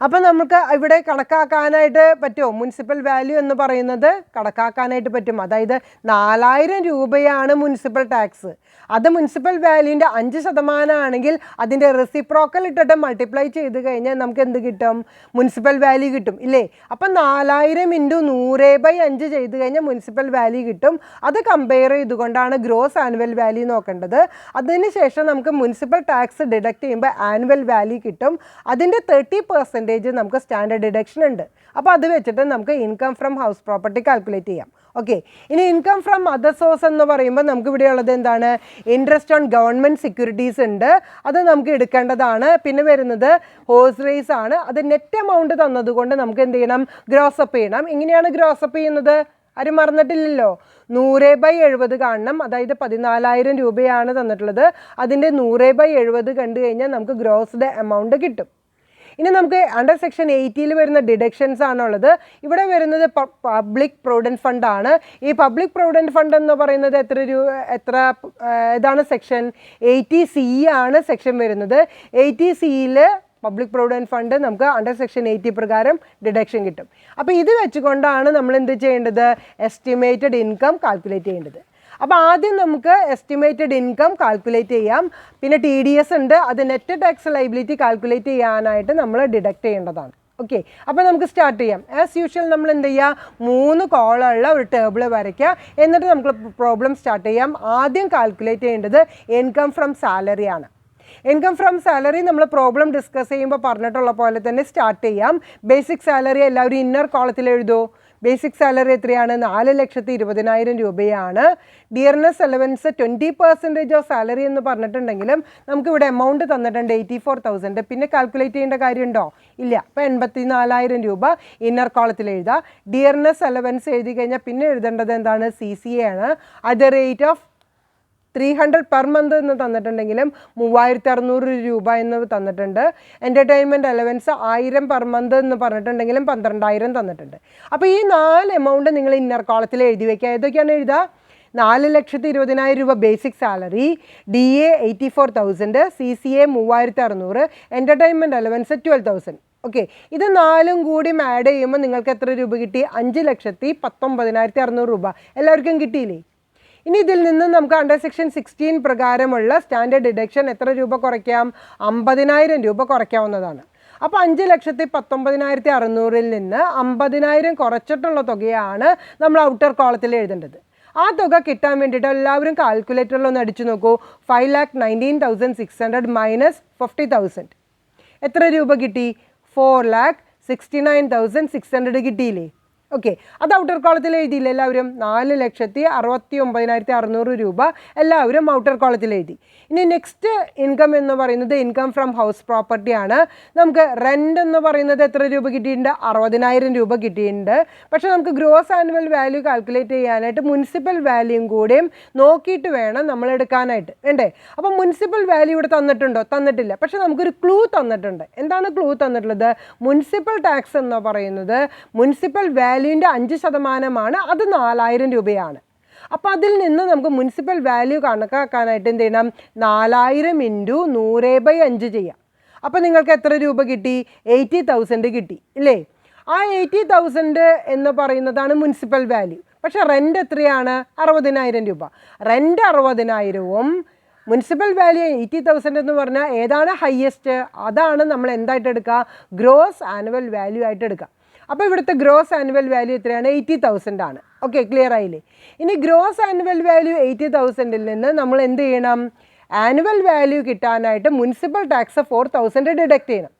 അപ്പം നമുക്ക് ഇവിടെ കണക്കാക്കാനായിട്ട് പറ്റുമോ? മുനിസിപ്പൽ വാല്യൂ എന്ന് പറയുന്നത് കണക്കാക്കാനായിട്ട് പറ്റും. അതായത് 4000 രൂപയാണ് മുനിസിപ്പൽ ടാക്സ്. അത് മുനിസിപ്പൽ വാല്യൂവിൻ്റെ 5% ആണെങ്കിൽ അതിൻ്റെ റെസിപ്രോക്കൽ ഇട്ടിട്ട് മൾട്ടിപ്ലൈ ചെയ്ത് കഴിഞ്ഞാൽ നമുക്ക് എന്ത് കിട്ടും? മുനിസിപ്പൽ വാല്യൂ കിട്ടും ഇല്ലേ? അപ്പം 4000 × 100/5 ചെയ്ത് കഴിഞ്ഞാൽ മുനിസിപ്പൽ വാല്യൂ കിട്ടും. അത് കമ്പയർ ചെയ്തുകൊണ്ടാണ് ഗ്രോസ് ആനുവൽ വാല്യൂ നോക്കേണ്ടത്. അതിനുശേഷം നമുക്ക് മുനിസിപ്പൽ ടാക്സ് ഡിഡക്റ്റ് ചെയ്യുമ്പോൾ ആനുവൽ വാല്യൂ കിട്ടും. അതിൻ്റെ 30% നമുക്ക് സ്റ്റാൻഡേർഡ് ഡിഡക്ഷൻ ഉണ്ട്. അപ്പോൾ അത് വെച്ചിട്ട് നമുക്ക് income from house property calculate ചെയ്യാം. ഓക്കെ, ഇനി ഇൻകം ഫ്രം അതർ സോഴ്സ് എന്ന് പറയുമ്പോൾ നമുക്ക് ഇവിടെ ഉള്ളത് എന്താണ്? ഇൻട്രസ്റ്റ് ഓൺ ഗവൺമെൻറ് സെക്യൂരിറ്റീസ് ഉണ്ട്, അത് നമുക്ക് എടുക്കേണ്ടതാണ്. പിന്നെ വരുന്നത് ഹോഴ്സ് റേസ് ആണ്. അത് നെറ്റ് എമൗണ്ട് തന്നതുകൊണ്ട് നമുക്ക് എന്ത് ചെയ്യണം? ഗ്രോസപ്പ് ചെയ്യണം. എങ്ങനെയാണ് ഗ്രോസപ്പ് ചെയ്യുന്നത്? ആരും മറന്നിട്ടില്ലല്ലോ. 100/70 കാണണം. അതായത് 14,000 രൂപയാണ് തന്നിട്ടുള്ളത്. അതിൻ്റെ 100/70 കണ്ടു കഴിഞ്ഞാൽ നമുക്ക് ഗ്രോസ്ഡ് എമൗണ്ട് കിട്ടും. ഇനി നമുക്ക് അണ്ടർ സെക്ഷൻ 80 വരുന്ന ഡിഡക്ഷൻസ് ആണുള്ളത്. ഇവിടെ വരുന്നത് പബ്ലിക് പ്രൊവിഡൻറ്റ് ഫണ്ട് ആണ്. ഈ പബ്ലിക് പ്രൊവിഡൻറ്റ് ഫണ്ട് എന്ന് പറയുന്നത് ഇതാണ് സെക്ഷൻ 80C ആണ് സെക്ഷൻ വരുന്നത്. 80Cയിൽ പബ്ലിക് പ്രൊവിഡൻറ്റ് ഫണ്ട് നമുക്ക് അണ്ടർ സെക്ഷൻ 80 പ്രകാരം ഡിഡക്ഷൻ കിട്ടും. അപ്പോൾ ഇത് വെച്ചുകൊണ്ടാണ് നമ്മൾ എന്ത് ചെയ്യേണ്ടത്? എസ്റ്റിമേറ്റഡ് ഇൻകം കാൽക്കുലേറ്റ് ചെയ്യേണ്ടത്. അപ്പോൾ ആദ്യം നമുക്ക് എസ്റ്റിമേറ്റഡ് ഇൻകം കാൽക്കുലേറ്റ് ചെയ്യാം. പിന്നെ TDS ഉണ്ട്, അത് നെറ്റ് ടാക്സ് ലൈബിലിറ്റി കാൽക്കുലേറ്റ് ചെയ്യാനായിട്ട് നമ്മൾ ഡിഡക്റ്റ് ചെയ്യേണ്ടതാണ്. ഓക്കെ, അപ്പോൾ നമുക്ക് സ്റ്റാർട്ട് ചെയ്യാം. ആസ് യൂഷ്വൽ നമ്മൾ എന്ത് ചെയ്യുക? 3 കോളമുള്ള ഒരു ടേബിൾ വരയ്ക്കുക. എന്നിട്ട് നമുക്ക് പ്രോബ്ലം സ്റ്റാർട്ട് ചെയ്യാം. ആദ്യം കാൽക്കുലേറ്റ് ചെയ്യേണ്ടത് ഇൻകം ഫ്രം സാലറി ആണ്. ഇൻകം ഫ്രം സാലറി നമ്മൾ പ്രോബ്ലം ഡിസ്കസ് ചെയ്യുമ്പോൾ പറഞ്ഞിട്ടുള്ള പോലെ തന്നെ സ്റ്റാർട്ട് ചെയ്യാം. ബേസിക് സാലറി എല്ലാവരും ഇന്നർ കോളത്തിൽ എഴുതൂ. ബേസിക് സാലറി എത്രയാണ്? 4,20,000 രൂപയാണ്. ഡിയർനെസ് അലവൻസ് 20% ഓഫ് സാലറി എന്ന് പറഞ്ഞിട്ടുണ്ടെങ്കിലും നമുക്കിവിടെ എമൗണ്ട് തന്നിട്ടുണ്ട് 84,000. പിന്നെ കാൽക്കുലേറ്റ് ചെയ്യേണ്ട കാര്യമുണ്ടോ? ഇല്ല. അപ്പോൾ 84,000 രൂപ ഇന്നർ കോളത്തിൽ എഴുതുക. ഡിയർനെസ് അലവൻസ് എഴുതി കഴിഞ്ഞാൽ പിന്നെ എഴുതേണ്ടത് എന്താണ്? CCA ആണ്. അത് റേറ്റ് ഓഫ് 300 പെർ മന്ത് എന്ന് തന്നിട്ടുണ്ടെങ്കിലും 3,600 രൂപ എന്ന് തന്നിട്ടുണ്ട്. എൻ്റർടൈൻമെൻറ്റ് അലവൻസ് 1000 പെർ മന്ത് എന്ന് പറഞ്ഞിട്ടുണ്ടെങ്കിലും 12,000 തന്നിട്ടുണ്ട്. അപ്പോൾ ഈ 4 എമൗണ്ട് നിങ്ങൾ ഇന്നർ കോളത്തിൽ എഴുതി വയ്ക്കുക. ഏതൊക്കെയാണ് എഴുതുക? 4,20,000 രൂപ basic salary, DA 84,000, CCA 3,600, entertainment allowance 12,000. Okay, ഇത് 4ഉം കൂടി ആഡ് ചെയ്യുമ്പോൾ നിങ്ങൾക്ക് എത്ര രൂപ കിട്ടി? 5,19,600 രൂപ. എല്ലാവർക്കും കിട്ടിയില്ലേ? ഇനി ഇതിൽ നിന്ന് നമുക്ക് അണ്ടർ സെക്ഷൻ 16 പ്രകാരമുള്ള സ്റ്റാൻഡേർഡ് ഡിഡക്ഷൻ എത്ര രൂപ കുറയ്ക്കാം? 50,000 രൂപ കുറയ്ക്കാവുന്നതാണ്. അപ്പോൾ 5,19,600 നിന്ന് 50,000 കുറച്ചിട്ടുള്ള തുകയാണ് നമ്മൾ ഔട്ടർ കോളത്തിൽ എഴുതേണ്ടത്. ആ തുക കിട്ടാൻ വേണ്ടിയിട്ട് എല്ലാവരും കാൽക്കുലേറ്ററിലൊന്ന് അടിച്ചു നോക്കൂ. 5,19,600 മൈനസ് 50,000 എത്ര രൂപ കിട്ടി? 4,69,600 കിട്ടിയില്ലേ? ഓക്കെ, അത് ഔട്ടർ കോളത്തിൽ എഴുതിയില്ല എല്ലാവരും? 4,69,600 രൂപ എല്ലാവരും ഔട്ടർ കോളത്തിൽ എഴുതി. ഇനി നെക്സ്റ്റ് ഇൻകം എന്ന് പറയുന്നത് ഇൻകം ഫ്രം ഹൗസ് പ്രോപ്പർട്ടി ആണ്. നമുക്ക് റെൻ്റ് എന്ന് പറയുന്നത് എത്ര രൂപ കിട്ടിയിട്ടുണ്ട്? 60,000 രൂപ കിട്ടിയിട്ടുണ്ട്. പക്ഷേ നമുക്ക് ഗ്രോസ് ആനുവൽ വാല്യൂ കാൽക്കുലേറ്റ് ചെയ്യാനായിട്ട് മുനിസിപ്പൽ വാല്യൂയും കൂടെയും നോക്കിയിട്ട് വേണം നമ്മൾ എടുക്കാനായിട്ട്, വേണ്ടേ? അപ്പം മുനിസിപ്പൽ വാല്യൂ ഇവിടെ തന്നിട്ടുണ്ടോ? തന്നിട്ടില്ല. പക്ഷേ നമുക്കൊരു ക്ലൂ തന്നിട്ടുണ്ട്. എന്താണ് ക്ലൂ തന്നിട്ടുള്ളത്? മുനിസിപ്പൽ ടാക്സ് എന്ന് പറയുന്നത് മുനിസിപ്പൽ വാല്യൂവിൻ്റെ 5% അത് 4,000 രൂപയാണ്. അപ്പോൾ അതിൽ നിന്ന് നമുക്ക് മുനിസിപ്പൽ വാല്യൂ കണക്കാക്കാനായിട്ട് എന്ത് ചെയ്യണം? 4,000 × 100/5 ചെയ്യാം. അപ്പോൾ നിങ്ങൾക്ക് എത്ര രൂപ കിട്ടി? 80,000 കിട്ടി ഇല്ലേ? ആ 80,000 എന്ന് പറയുന്നതാണ് മുനിസിപ്പൽ വാല്യൂ. പക്ഷേ റെൻ്റ് എത്രയാണ്? 60,000 രൂപ. റെൻ്റ് 60,000ഉം മുനിസിപ്പൽ വാല്യൂ 80,000 എന്ന് പറഞ്ഞാൽ ഏതാണ് ഹയസ്റ്റ്? അതാണ് നമ്മൾ എന്തായിട്ട് എടുക്കുക? ഗ്രോസ് ആനുവൽ വാല്യൂ ആയിട്ട് എടുക്കുക. അപ്പോൾ ഇവിടുത്തെ ഗ്രോസ് ആനുവൽ വാല്യൂ എത്രയാണ്? 80,000 ആണ്. ഓക്കെ, ക്ലിയർ ആയില്ലേ? ഇനി ഗ്രോസ് ആനുവൽ വാല്യൂ 80,000ൽ നിന്ന് നമ്മൾ എന്ത് ചെയ്യണം? ആനുവൽ വാല്യൂ കിട്ടാനായിട്ട് മുനിസിപ്പൽ ടാക്സ് 4,000 ഡിഡക്റ്റ് ചെയ്യണം.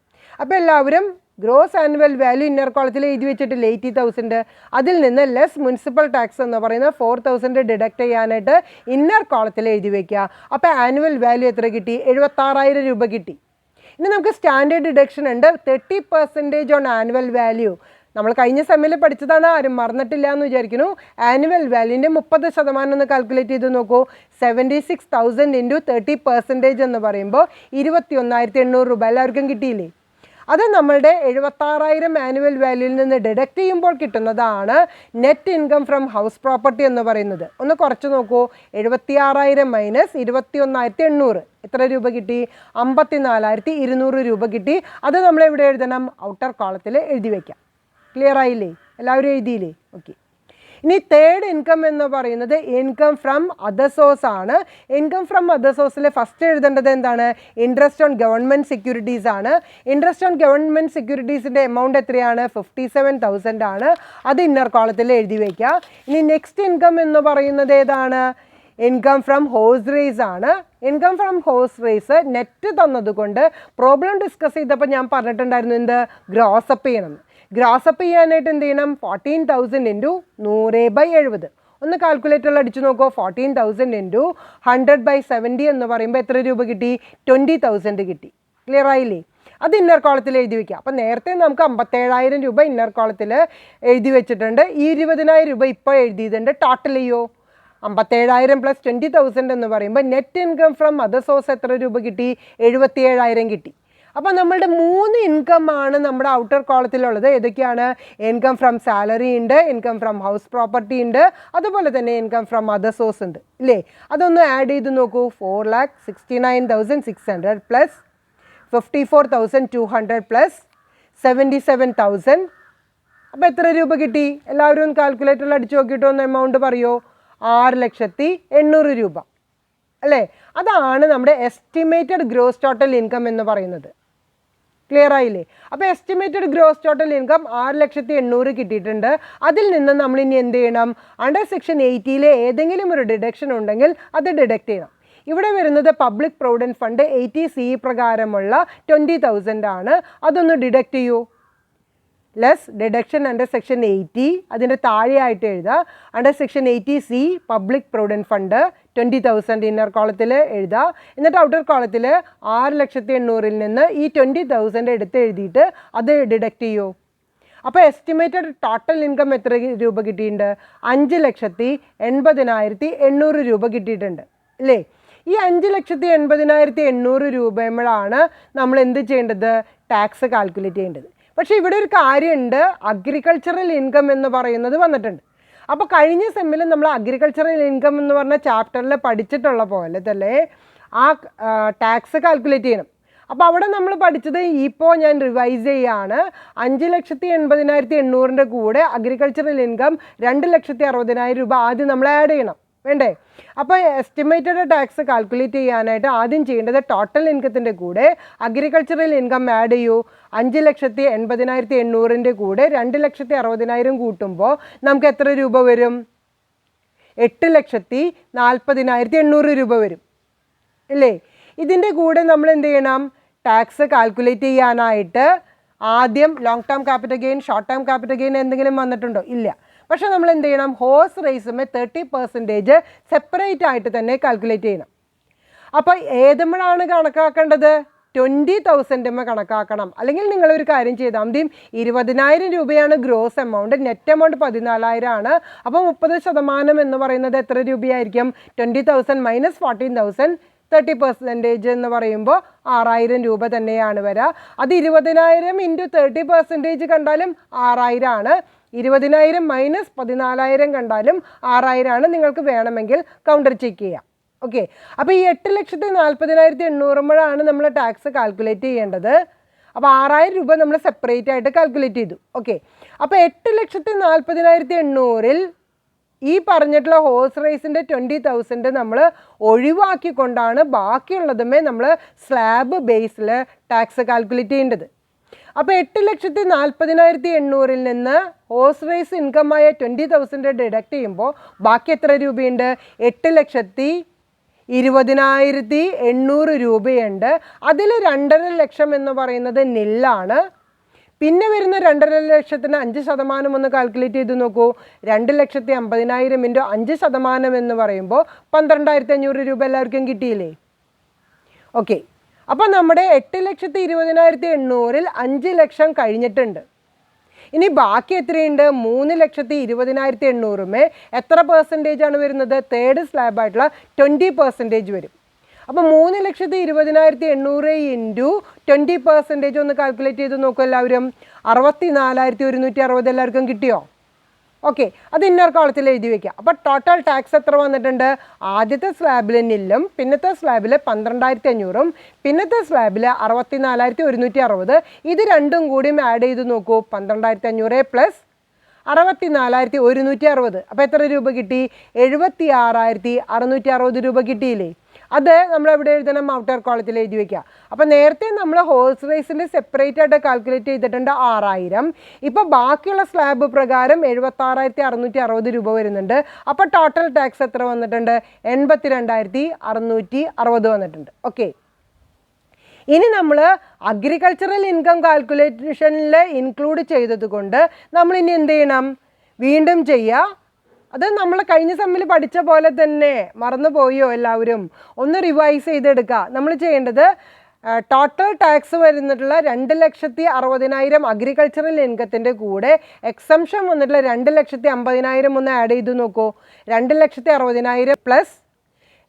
അപ്പോൾ എല്ലാവരും ഗ്രോസ് ആനുവൽ വാല്യൂ ഇന്നർ കോളത്തിൽ എഴുതി വെച്ചിട്ടില്ല 80,000. അതിൽ നിന്ന് ലെസ് മുനിസിപ്പൽ ടാക്സ് എന്ന് പറയുന്നത് 4,000 ഡിഡക്റ്റ് ചെയ്യാനായിട്ട് ഇന്നർ കോളത്തിൽ എഴുതി വയ്ക്കുക. അപ്പോൾ ആനുവൽ വാല്യൂ എത്ര കിട്ടി? 76,000 രൂപ കിട്ടി. ഇനി നമുക്ക് സ്റ്റാൻഡേർഡ് ഡിഡക്ഷൻ ഉണ്ട് 30% ഓൺ ആനുവൽ വാല്യൂ. നമ്മൾ കഴിഞ്ഞ സെമ്മിൽ പഠിച്ചതാണ്, ആരും മറന്നിട്ടില്ല എന്ന് വിചാരിക്കുന്നു. ആനുവൽ വാല്യൂൻ്റെ 30% ഒന്ന് കാൽക്കുലേറ്റ് ചെയ്ത് നോക്കൂ. 76,000 × 30% എന്ന് പറയുമ്പോൾ 21,800 രൂപ എല്ലാവർക്കും കിട്ടിയില്ലേ? അത് നമ്മളുടെ 76,000 ആനുവൽ വാല്യൂവിൽ നിന്ന് ഡിഡക്റ്റ് ചെയ്യുമ്പോൾ കിട്ടുന്നതാണ് net income from house property എന്ന് പറയുന്നത്. ഒന്ന് കുറച്ച് നോക്കൂ. 76,000 മൈനസ് 21,800 എത്ര രൂപ കിട്ടി? 54,200 രൂപ കിട്ടി. അത് നമ്മൾ എവിടെ എഴുതണം? ഔട്ടർ കോളത്തിൽ എഴുതി വയ്ക്കാം. ക്ലിയർ ആയില്ലേ? എല്ലാവരും എഴുതിയില്ലേ? ഓക്കെ. ഇനി തേർഡ് ഇൻകം എന്ന് പറയുന്നത് ഇൻകം ഫ്രം അതർ സോഴ്സ് ആണ്. ഇൻകം ഫ്രം അതർ സോഴ്സിൽ ഫസ്റ്റ് എഴുതേണ്ടത് എന്താണ്? ഇൻട്രസ്റ്റ് ഓൺ ഗവൺമെൻറ് സെക്യൂരിറ്റീസ് ആണ്. ഇൻട്രസ്റ്റ് ഓൺ ഗവൺമെൻറ് സെക്യൂരിറ്റീസിൻ്റെ എമൗണ്ട് എത്രയാണ്? 57,000 ആണ്. അത് ഇന്നർ കോളത്തിൽ എഴുതി വയ്ക്കുക. ഇനി നെക്സ്റ്റ് ഇൻകം എന്ന് പറയുന്നത് ഏതാണ്? ഇൻകം ഫ്രം ഹോഴ്സ് റേസ് ആണ്. Income from horse race net തന്നതുകൊണ്ട് പ്രോബ്ലം ഡിസ്കസ് ചെയ്തപ്പോൾ ഞാൻ പറഞ്ഞിട്ടുണ്ടായിരുന്നു എന്ത്? ഗ്രോസപ്പ് ചെയ്യണം. ഗ്രോസപ്പ് ചെയ്യാനായിട്ട് എന്ത് ചെയ്യണം? 14,000 ഇൻറ്റു 100/70. ഒന്ന് കാൽക്കുലേറ്ററിൽ അടിച്ചു നോക്കൂ. 14,000 ഇൻറ്റു 100/70 എന്ന് പറയുമ്പോൾ എത്ര രൂപ കിട്ടി? 20,000 കിട്ടി. ക്ലിയർ ആയില്ലേ? അത് ഇന്നർ കോളത്തിൽ എഴുതി വയ്ക്കുക. അപ്പം നേരത്തെ നമുക്ക് 57,000 രൂപ ഇന്നർ കോളത്തിൽ എഴുതി വെച്ചിട്ടുണ്ട്. ഈ 20,000 രൂപ ഇപ്പോൾ എഴുതിയതുണ്ട്. ടോട്ടൽ ചെയ്യോ? 57,000 പ്ലസ് 20,000 എന്ന് പറയുമ്പോൾ net income from other source എത്ര രൂപ കിട്ടി? 77,000 കിട്ടി. അപ്പോൾ നമ്മളുടെ 3 ഇൻകം ആണ് നമ്മുടെ ഔട്ടർ കോളത്തിലുള്ളത്. ഏതൊക്കെയാണ്? ഇൻകം ഫ്രം സാലറി ഉണ്ട്, ഇൻകം ഫ്രം ഹൗസ് പ്രോപ്പർട്ടി ഉണ്ട്, അതുപോലെ തന്നെ ഇൻകം ഫ്രം അതർ സോഴ്സ് ഉണ്ട് ഇല്ലേ? അതൊന്ന് ആഡ് ചെയ്ത് നോക്കൂ. 4,69,600 പ്ലസ് 54,200 പ്ലസ് 77,000. അപ്പോൾ എത്ര രൂപ കിട്ടി? എല്ലാവരും ഒന്ന് കാൽക്കുലേറ്ററിൽ അടിച്ചു നോക്കിയിട്ട് ഒന്ന് എമൗണ്ട് പറയുമോ? 6,800,000 രൂപ അല്ലേ? അതാണ് നമ്മുടെ എസ്റ്റിമേറ്റഡ് ഗ്രോസ് ടോട്ടൽ ഇൻകം എന്ന് പറയുന്നത്. ക്ലിയർ ആയില്ലേ? അപ്പോൾ എസ്റ്റിമേറ്റഡ് ഗ്രോസ് ടോട്ടൽ ഇൻകം 6,800,000 കിട്ടിയിട്ടുണ്ട്. അതിൽ നിന്ന് നമ്മൾ ഇനി എന്ത് ചെയ്യണം? അണ്ടർ സെക്ഷൻ 80 ഏതെങ്കിലും ഒരു ഡിഡക്ഷൻ ഉണ്ടെങ്കിൽ അത് ഡിഡക്റ്റ് ചെയ്യണം. ഇവിടെ വരുന്നത് പബ്ലിക് പ്രൊവിഡൻറ്റ് ഫണ്ട് 80C പ്രകാരമുള്ള 20,000 ആണ്. അതൊന്ന് ഡിഡക്റ്റ് ചെയ്യൂ. ലെസ് ഡിഡക്ഷൻ അണ്ടർ സെക്ഷൻ 80 അതിൻ്റെ താഴെയായിട്ട് എഴുതുക. Under section 80C public provident fund 20,000 inner കോളത്തിൽ എഴുതുക. എന്നിട്ട് ഔട്ടർ കോളത്തിൽ 6,800,000 നിന്ന് ഈ 20,000 എടുത്ത് എഴുതിയിട്ട് അത് ഡിഡക്റ്റ് ചെയ്യൂ. അപ്പോൾ എസ്റ്റിമേറ്റഡ് ടോട്ടൽ ഇൻകം എത്ര രൂപ കിട്ടിയിട്ടുണ്ട്? 5,80,800 രൂപ കിട്ടിയിട്ടുണ്ട് അല്ലേ? ഈ 5,80,800 രൂപയുമ്പോഴാണ് നമ്മൾ എന്ത് ചെയ്യേണ്ടത്? ടാക്സ് കാൽക്കുലേറ്റ് ചെയ്യേണ്ടത്. പക്ഷേ ഇവിടെ ഒരു കാര്യമുണ്ട്. അഗ്രികൾച്ചറൽ ഇൻകം എന്ന് പറയുന്നത് വന്നിട്ടുണ്ട്. അപ്പോൾ കഴിഞ്ഞ സെമ്മിൽ നമ്മൾ അഗ്രികൾച്ചറൽ ഇൻകം എന്ന് പറഞ്ഞ ചാപ്റ്ററിൽ പഠിച്ചിട്ടുള്ള പോലെ തന്നെ ആ ടാക്സ് കാൽക്കുലേറ്റ് ചെയ്യണം. അപ്പോൾ അവിടെ നമ്മൾ പഠിച്ചത് ഇപ്പോൾ ഞാൻ റിവൈസ് ചെയ്യുകയാണ്. 5,80,800 കൂടെ അഗ്രികൾച്ചറൽ ഇൻകം 2,60,60,000 രൂപ ആദ്യം നമ്മൾ ആഡ് ചെയ്യണം. വേണ്ടേ? അപ്പോൾ എസ്റ്റിമേറ്റഡ് ടാക്സ് കാൽക്കുലേറ്റ് ചെയ്യാനായിട്ട് ആദ്യം ചെയ്യേണ്ടത് ടോട്ടൽ ഇൻകത്തിൻ്റെ കൂടെ അഗ്രികൾച്ചറൽ ഇൻകം ആഡ് ചെയ്യൂ. 5,80,800 കൂടെ 2,60,60,000 കൂട്ടുമ്പോൾ നമുക്ക് എത്ര രൂപ വരും? 8,40,800 രൂപ വരും ഇല്ലേ? ഇതിൻ്റെ കൂടെ നമ്മൾ എന്ത് ചെയ്യണം? ടാക്സ് കാൽക്കുലേറ്റ് ചെയ്യാനായിട്ട് ആദ്യം long term capital gain, short term capital gain എന്തെങ്കിലും വന്നിട്ടുണ്ടോ? ഇല്ല. പക്ഷേ നമ്മൾ എന്ത് ചെയ്യണം? ഹോഴ്സ് റേസുമേ 30% സെപ്പറേറ്റ് ആയിട്ട് തന്നെ കാൽക്കുലേറ്റ് ചെയ്യണം. അപ്പോൾ ഏതുമ്പോഴാണ് കണക്കാക്കേണ്ടത്? 20,000 കണക്കാക്കണം. അല്ലെങ്കിൽ നിങ്ങളൊരു കാര്യം ചെയ്താൽ മതി. 20,000 രൂപയാണ് ഗ്രോസ് എമൗണ്ട്, നെറ്റ് എമൗണ്ട് 14,000 ആണ്. അപ്പോൾ 30% എന്ന് പറയുന്നത് എത്ര രൂപയായിരിക്കും? 20,000 മൈനസ് 14,000 30% എന്ന് പറയുമ്പോൾ 6,000 രൂപ തന്നെയാണ് വരിക. അത് 20,000 ഇൻറ്റു 30% കണ്ടാലും 6,000 ആണ്. 20,000 മൈനസ് 14,000 കണ്ടാലും 6,000 ആണ്. നിങ്ങൾക്ക് വേണമെങ്കിൽ കൗണ്ടർ ചെക്ക് ചെയ്യാം. ഓക്കെ. അപ്പോൾ ഈ 8,40,800 നമ്മൾ ടാക്സ് കാൽക്കുലേറ്റ് ചെയ്യേണ്ടത്. അപ്പോൾ 6,000 രൂപ നമ്മൾ സെപ്പറേറ്റ് ആയിട്ട് കാൽക്കുലേറ്റ് ചെയ്തു. ഓക്കെ. അപ്പോൾ 8,40,800 ഈ പറഞ്ഞിട്ടുള്ള ഹോഴ്സ് റേസിൻ്റെ 20,000 നമ്മൾ ഒഴിവാക്കിക്കൊണ്ടാണ് ബാക്കിയുള്ളതുമേ നമ്മൾ സ്ലാബ് ബേസിൽ ടാക്സ് കാൽക്കുലേറ്റ് ചെയ്യേണ്ടത്. അപ്പോൾ 8,40,800 നിന്ന് ഹോഴ്സ് റേസ് ഇൻകമായ 20,000 ഡിഡക്റ്റ് ചെയ്യുമ്പോൾ ബാക്കി എത്ര രൂപയുണ്ട്? 8,20,800 രൂപയുണ്ട്. അതിൽ 2.5 ലക്ഷം എന്ന് പറയുന്നത് നില്ലാണ്. പിന്നെ വരുന്ന 2.5 ലക്ഷത്തിന് 5% ഒന്ന് കാൽക്കുലേറ്റ് ചെയ്ത് നോക്കൂ. 2,50,000 ഇൻറ്റു 5% എന്ന് പറയുമ്പോൾ 12,500 രൂപ എല്ലാവർക്കും കിട്ടിയില്ലേ? ഓക്കെ. അപ്പോൾ നമ്മുടെ 8,20,800 5 ലക്ഷം കഴിഞ്ഞിട്ടുണ്ട്. ഇനി ബാക്കി എത്രയുണ്ട്? 3,20,800 എത്ര പെർസെൻറ്റേജ് ആണ് വരുന്നത്? തേർഡ് സ്ലാബായിട്ടുള്ള 20% വരും. അപ്പോൾ 3,20,800 ഇൻറ്റു 20% ഒന്ന് കാൽക്കുലേറ്റ് ചെയ്ത് നോക്കും എല്ലാവരും. 64,160 എല്ലാവർക്കും കിട്ടിയോ? ഓക്കെ, അത് ഇന്നർ കോളത്തിൽ എഴുതി വയ്ക്കുക. അപ്പോൾ ടോട്ടൽ ടാക്സ് എത്ര വന്നിട്ടുണ്ട്? ആദ്യത്തെ സ്ലാബിൽ നില്ലും, പിന്നത്തെ സ്ലാബിൽ 12,500, പിന്നത്തെ സ്ലാബിൽ 64,160. ഇത് രണ്ടും കൂടിയും ആഡ് ചെയ്ത് നോക്കൂ. 12,500 പ്ലസ് 64,160. അപ്പോൾ എത്ര രൂപ കിട്ടി? 76,660 രൂപ കിട്ടിയില്ലേ? അത് നമ്മൾ എവിടെ എഴുതണം? ഔട്ടർ കോളത്തിൽ എഴുതി വയ്ക്കുക. അപ്പോൾ നേരത്തെ നമ്മൾ ഹോഴ്സ് റേസിൻ്റെ സെപ്പറേറ്റ് ആയിട്ട് കാൽക്കുലേറ്റ് ചെയ്തിട്ടുണ്ട് 6,000. ഇപ്പോൾ ബാക്കിയുള്ള സ്ലാബ് പ്രകാരം 76,660 രൂപ വരുന്നുണ്ട്. അപ്പോൾ ടോട്ടൽ ടാക്സ് എത്ര വന്നിട്ടുണ്ട്? 82,660 വന്നിട്ടുണ്ട്. ഓക്കെ, ഇനി നമ്മൾ അഗ്രികൾച്ചറൽ ഇൻകം കാൽക്കുലേഷനിൽ ഇൻക്ലൂഡ് ചെയ്തത് കൊണ്ട് നമ്മൾ ഇനി എന്ത് ചെയ്യണം? വീണ്ടും ചെയ്യുക. അത് നമ്മൾ കഴിഞ്ഞ സെമ്മിൽ പഠിച്ച പോലെ തന്നെ. മറന്നു പോയോ എല്ലാവരും? ഒന്ന് റിവൈസ് ചെയ്തെടുക്കുക. നമ്മൾ ചെയ്യേണ്ടത് ടോട്ടൽ ടാക്സ് വരുന്നിട്ടുള്ള 2,60,000 അഗ്രികൾച്ചറൽ ഇൻകത്തിൻ്റെ കൂടെ എക്സംഷൻ വന്നിട്ടുള്ള 2,50,000 ഒന്ന് ആഡ് ചെയ്ത് നോക്കൂ. 2,60,000 പ്ലസ്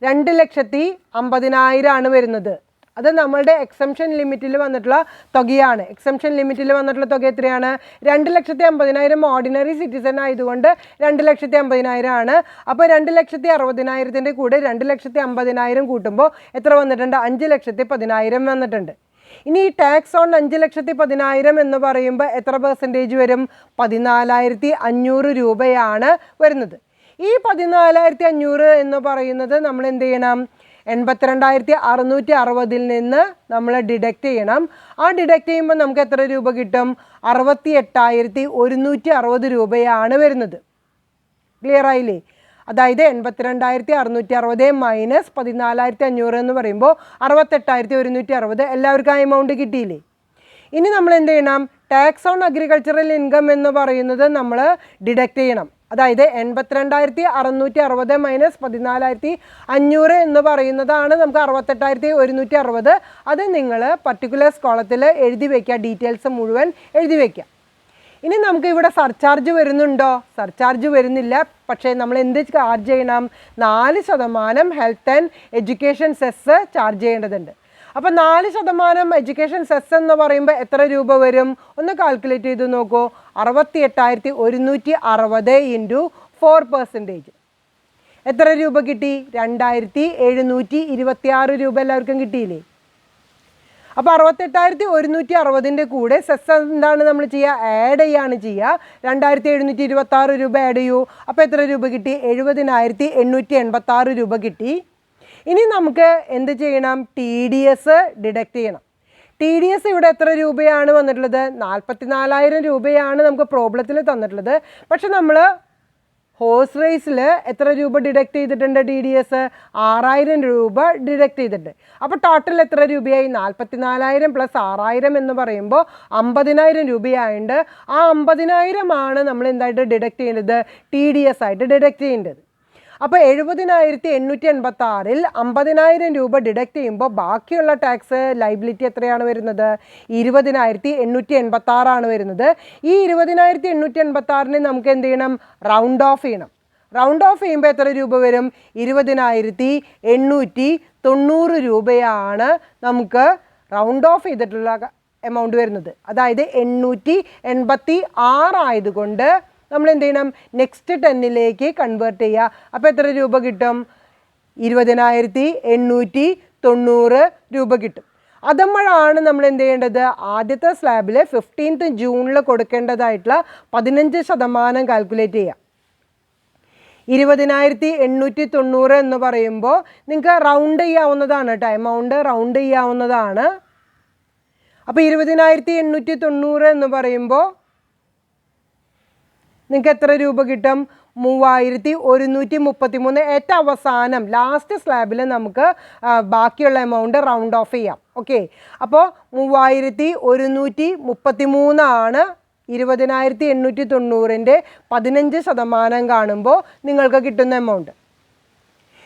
2,50,000 ആണ് വരുന്നത്. അത് നമ്മളുടെ എക്സംഷൻ ലിമിറ്റിൽ വന്നിട്ടുള്ള തുകയാണ്. എക്സംഷൻ ലിമിറ്റിൽ വന്നിട്ടുള്ള തുക എത്രയാണ്? 2,50,000 ഓർഡിനറി സിറ്റിസൺ ആയതുകൊണ്ട് 2,50,000 ആണ്. അപ്പോൾ 2,60,000 കൂടെ 2,50,000 കൂട്ടുമ്പോൾ എത്ര വന്നിട്ടുണ്ട്? 5,10,000 വന്നിട്ടുണ്ട്. ഇനി ഈ ടാക്സ് ഓൺ 5,10,000 എന്ന് പറയുമ്പോൾ എത്ര പെർസെൻറ്റേജ് വരും? 14,500 രൂപയാണ് വരുന്നത്. ഈ 14,500 എന്ന് പറയുന്നത് നമ്മൾ എന്ത് ചെയ്യണം? 82,660 നിന്ന് നമ്മൾ ഡിഡക്റ്റ് ചെയ്യണം. ആ ഡിഡക്റ്റ് ചെയ്യുമ്പോൾ നമുക്ക് എത്ര രൂപ കിട്ടും? 68,160 രൂപയാണ് വരുന്നത്. ക്ലിയർ ആയില്ലേ? അതായത് 82,660 മൈനസ് 14,500 എന്ന് പറയുമ്പോൾ 68,160. എല്ലാവർക്കും ആ എമൗണ്ട് കിട്ടിയില്ലേ? ഇനി നമ്മൾ എന്ത് ചെയ്യണം? ടാക്സ് ഓൺ അഗ്രികൾച്ചറൽ ഇൻകം എന്ന് പറയുന്നത് നമ്മൾ ഡിഡക്റ്റ് ചെയ്യണം. അതായത് 82,660 മൈനസ് 14,500 എന്ന് പറയുന്നതാണ് നമുക്ക് 68,160. അത് നിങ്ങൾ പർട്ടിക്കുലർ കോളത്തിൽ എഴുതി വയ്ക്കുക. ഡീറ്റെയിൽസ് മുഴുവൻ എഴുതി വയ്ക്കുക. ഇനി നമുക്ക് ഇവിടെ സർചാർജ് വരുന്നുണ്ടോ? സർചാർജ് വരുന്നില്ല. പക്ഷേ നമ്മൾ എന്ത് ചാർജ് ചെയ്യണം? 4% health and education cess charge ചെയ്യേണ്ടതുണ്ട്. അപ്പോൾ 4% എഡ്യൂക്കേഷൻ സെസ് എന്ന് പറയുമ്പോൾ എത്ര രൂപ വരും? ഒന്ന് കാൽക്കുലേറ്റ് ചെയ്ത് നോക്കൂ. 68,160 ഇൻറ്റു 4%. എത്ര രൂപ കിട്ടി? 2,726 രൂപ എല്ലാവർക്കും കിട്ടിയില്ലേ? അപ്പോൾ 68,160 കൂടെ സെസ് എന്താണ് നമ്മൾ ചെയ്യുക? ആഡ് ചെയ്യാണ് ചെയ്യുക. 2,726 രൂപ ആഡ് ചെയ്യൂ. അപ്പോൾ എത്ര രൂപ കിട്ടി? 70,886 രൂപ കിട്ടി. ഇനി നമുക്ക് എന്ത് ചെയ്യണം? TDS ഡിഡക്റ്റ് ചെയ്യണം. TDS ഇവിടെ എത്ര രൂപയാണ് വന്നിട്ടുള്ളത്? 44,000 രൂപയാണ് നമുക്ക് പ്രോബ്ലത്തിൽ തന്നിട്ടുള്ളത്. പക്ഷെ നമ്മൾ ഹോഴ്സ് റേസിൽ എത്ര രൂപ ഡിഡക്റ്റ് ചെയ്തിട്ടുണ്ട്? TDS 6,000 രൂപ ഡിഡക്റ്റ് ചെയ്തിട്ടുണ്ട്. അപ്പോൾ ടോട്ടൽ എത്ര രൂപയായി? 44,000 പ്ലസ് 6,000 എന്ന് പറയുമ്പോൾ 50,000 രൂപയായുണ്ട്. ആ 50,000 ആണ് നമ്മൾ എന്തായിട്ട് ഡിഡക്റ്റ് ചെയ്യേണ്ടത്? TDS ആയിട്ട് ഡിഡക്റ്റ് ചെയ്യേണ്ടത്. അപ്പോൾ 70,886-ൽ 50,000 രൂപ ഡിഡക്റ്റ് ചെയ്യുമ്പോൾ ബാക്കിയുള്ള ടാക്സ് ലൈബിലിറ്റി എത്രയാണ് വരുന്നത്? 20,886 ആണ് വരുന്നത്. ഈ 20,886-നെ നമുക്ക് എന്ത് ചെയ്യണം? റൗണ്ട് ഓഫ് ചെയ്യണം. റൗണ്ട് ഓഫ് ചെയ്യുമ്പോൾ എത്ര രൂപ വരും? 20,890 രൂപയാണ് നമുക്ക് റൗണ്ട് ഓഫ് ചെയ്തിട്ടുള്ള എമൗണ്ട് വരുന്നത്. അതായത് 886 ആയതുകൊണ്ട് നമ്മൾ എന്ത് ചെയ്യണം? നെക്സ്റ്റ് 10ലേക്ക് കൺവേർട്ട് ചെയ്യുക. അപ്പോൾ എത്ര രൂപ കിട്ടും? 20,890 രൂപ കിട്ടും. അതുമ്പോഴാണ് നമ്മൾ എന്ത് ചെയ്യേണ്ടത്? ആദ്യത്തെ സ്ലാബിൽ 15th ജൂണിൽ കൊടുക്കേണ്ടതായിട്ടുള്ള 15% കാൽക്കുലേറ്റ് ചെയ്യുക. 20,890 എന്ന് പറയുമ്പോൾ നിങ്ങൾക്ക് റൗണ്ട് ചെയ്യാവുന്നതാണ് കേട്ടോ. എമൗണ്ട് റൗണ്ട് ചെയ്യാവുന്നതാണ്. അപ്പോൾ 20,890 എന്ന് പറയുമ്പോൾ നിങ്ങൾക്ക് എത്ര രൂപ കിട്ടും? 3,133. ഏറ്റവും അവസാനം ലാസ്റ്റ് സ്ലാബിൽ നമുക്ക് ബാക്കിയുള്ള എമൗണ്ട് റൗണ്ട് ഓഫ് ചെയ്യാം. ഓക്കെ, അപ്പോൾ 3,133 ആണ് 20,890-ൻ്റെ 15% കാണുമ്പോൾ നിങ്ങൾക്ക് കിട്ടുന്ന എമൗണ്ട്.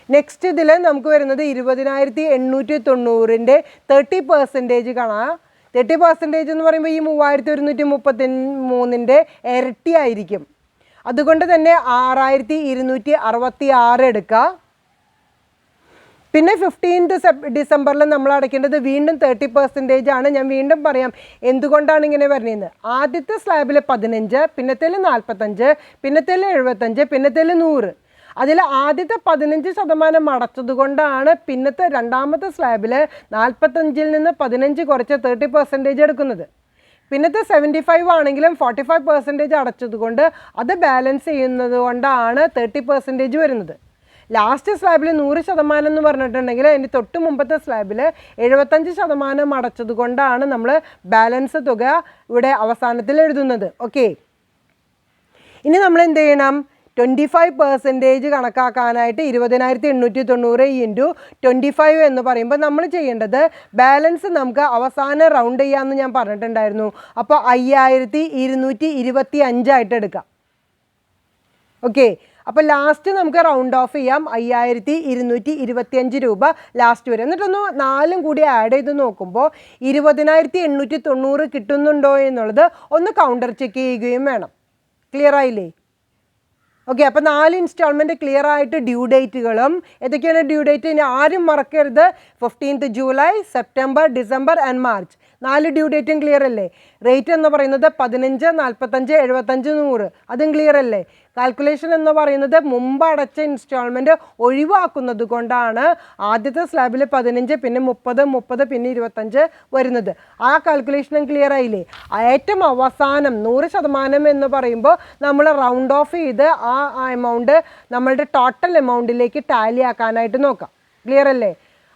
നെക്സ്റ്റ് ഇതിൽ നമുക്ക് വരുന്നത് 20,890-ൻ്റെ 30% കാണാം. 30% എന്ന് പറയുമ്പോൾ ഈ 3,133-ൻ്റെ ഇരട്ടി ആയിരിക്കും. അതുകൊണ്ട് തന്നെ 6,266 എടുക്കുക. പിന്നെ 15th ഡിസംബറിൽ നമ്മൾ അടയ്ക്കേണ്ടത് വീണ്ടും 30% ആണ്. ഞാൻ വീണ്ടും പറയാം എന്തുകൊണ്ടാണ് ഇങ്ങനെ പറഞ്ഞത്. ആദ്യത്തെ സ്ലാബിൽ 15, പിന്നത്തേൽ 45, പിന്നത്തേൽ 75, പിന്നത്തേൽ 100. അതിൽ ആദ്യത്തെ 15% അടച്ചത് കൊണ്ടാണ് പിന്നത്തെ രണ്ടാമത്തെ സ്ലാബിൽ 45-ൽ നിന്ന് 15 കുറച്ച് 30% എടുക്കുന്നത്. പിന്നത്തെ 75 ആണെങ്കിലും 45% അടച്ചത് കൊണ്ട് അത് ബാലൻസ് ചെയ്യുന്നത് കൊണ്ടാണ് 30% വരുന്നത്. ലാസ്റ്റ് സ്ലാബിൽ 100% എന്ന് പറഞ്ഞിട്ടുണ്ടെങ്കിൽ അതിന് തൊട്ട് മുമ്പത്തെ സ്ലാബിൽ 75% അടച്ചത് കൊണ്ടാണ് നമ്മൾ ബാലൻസ് തുക ഇവിടെ അവസാനത്തിൽ എഴുതുന്നത്. ഓക്കെ, ഇനി നമ്മൾ എന്ത് ചെയ്യണം? 25% കണക്കാക്കാനായിട്ട് 20,890 ഇൻറ്റു 25 എന്ന് പറയുമ്പോൾ നമ്മൾ ചെയ്യേണ്ടത് ബാലൻസ് നമുക്ക് അവസാനം റൗണ്ട് ചെയ്യാമെന്ന് ഞാൻ പറഞ്ഞിട്ടുണ്ടായിരുന്നു. അപ്പോൾ 5,225 ആയിട്ട് എടുക്കാം. ഓക്കെ, അപ്പോൾ ലാസ്റ്റ് നമുക്ക് റൗണ്ട് ഓഫ് ചെയ്യാം. 5,225 രൂപ ലാസ്റ്റ് വരും. എന്നിട്ടൊന്ന് 4 കൂടി ആഡ് ചെയ്ത് നോക്കുമ്പോൾ 20,890 കിട്ടുന്നുണ്ടോ എന്നുള്ളത് ഒന്ന് കൗണ്ടർ ചെക്ക് ചെയ്യുകയും വേണം. ക്ലിയർ ആയില്ലേ? ഓക്കെ, അപ്പോൾ 4 ഇൻസ്റ്റാൾമെൻറ്റ് ക്ലിയർ ആയിട്ട് ഡ്യൂ ഡേറ്റുകളും ഏതൊക്കെയാണ് ഡ്യൂ ഡേറ്റ്? ഇനി ആരും മറക്കരുത്. 15th July, September, December and March 4 due ഡേറ്റും ക്ലിയർ അല്ലേ? റേറ്റ് എന്ന് പറയുന്നത് 15, 45, 75, 100 അതും ക്ലിയർ അല്ലേ? കാൽക്കുലേഷൻ എന്ന് പറയുന്നത് മുമ്പ് അടച്ച ഇൻസ്റ്റാൾമെൻറ്റ് ഒഴിവാക്കുന്നത് കൊണ്ടാണ് ആദ്യത്തെ സ്ലാബിൽ 15, പിന്നെ 30, പിന്നെ 25 വരുന്നത്. ആ കാൽക്കുലേഷനും ക്ലിയർ ആയില്ലേ? ഏറ്റവും അവസാനം 100% എന്ന് പറയുമ്പോൾ നമ്മൾ റൗണ്ട് ഓഫ് ചെയ്ത് ആ എമൗണ്ട് നമ്മളുടെ ടോട്ടൽ എമൗണ്ടിലേക്ക് ടാലി ആക്കാനായിട്ട് നോക്കാം. ക്ലിയർ അല്ലേ?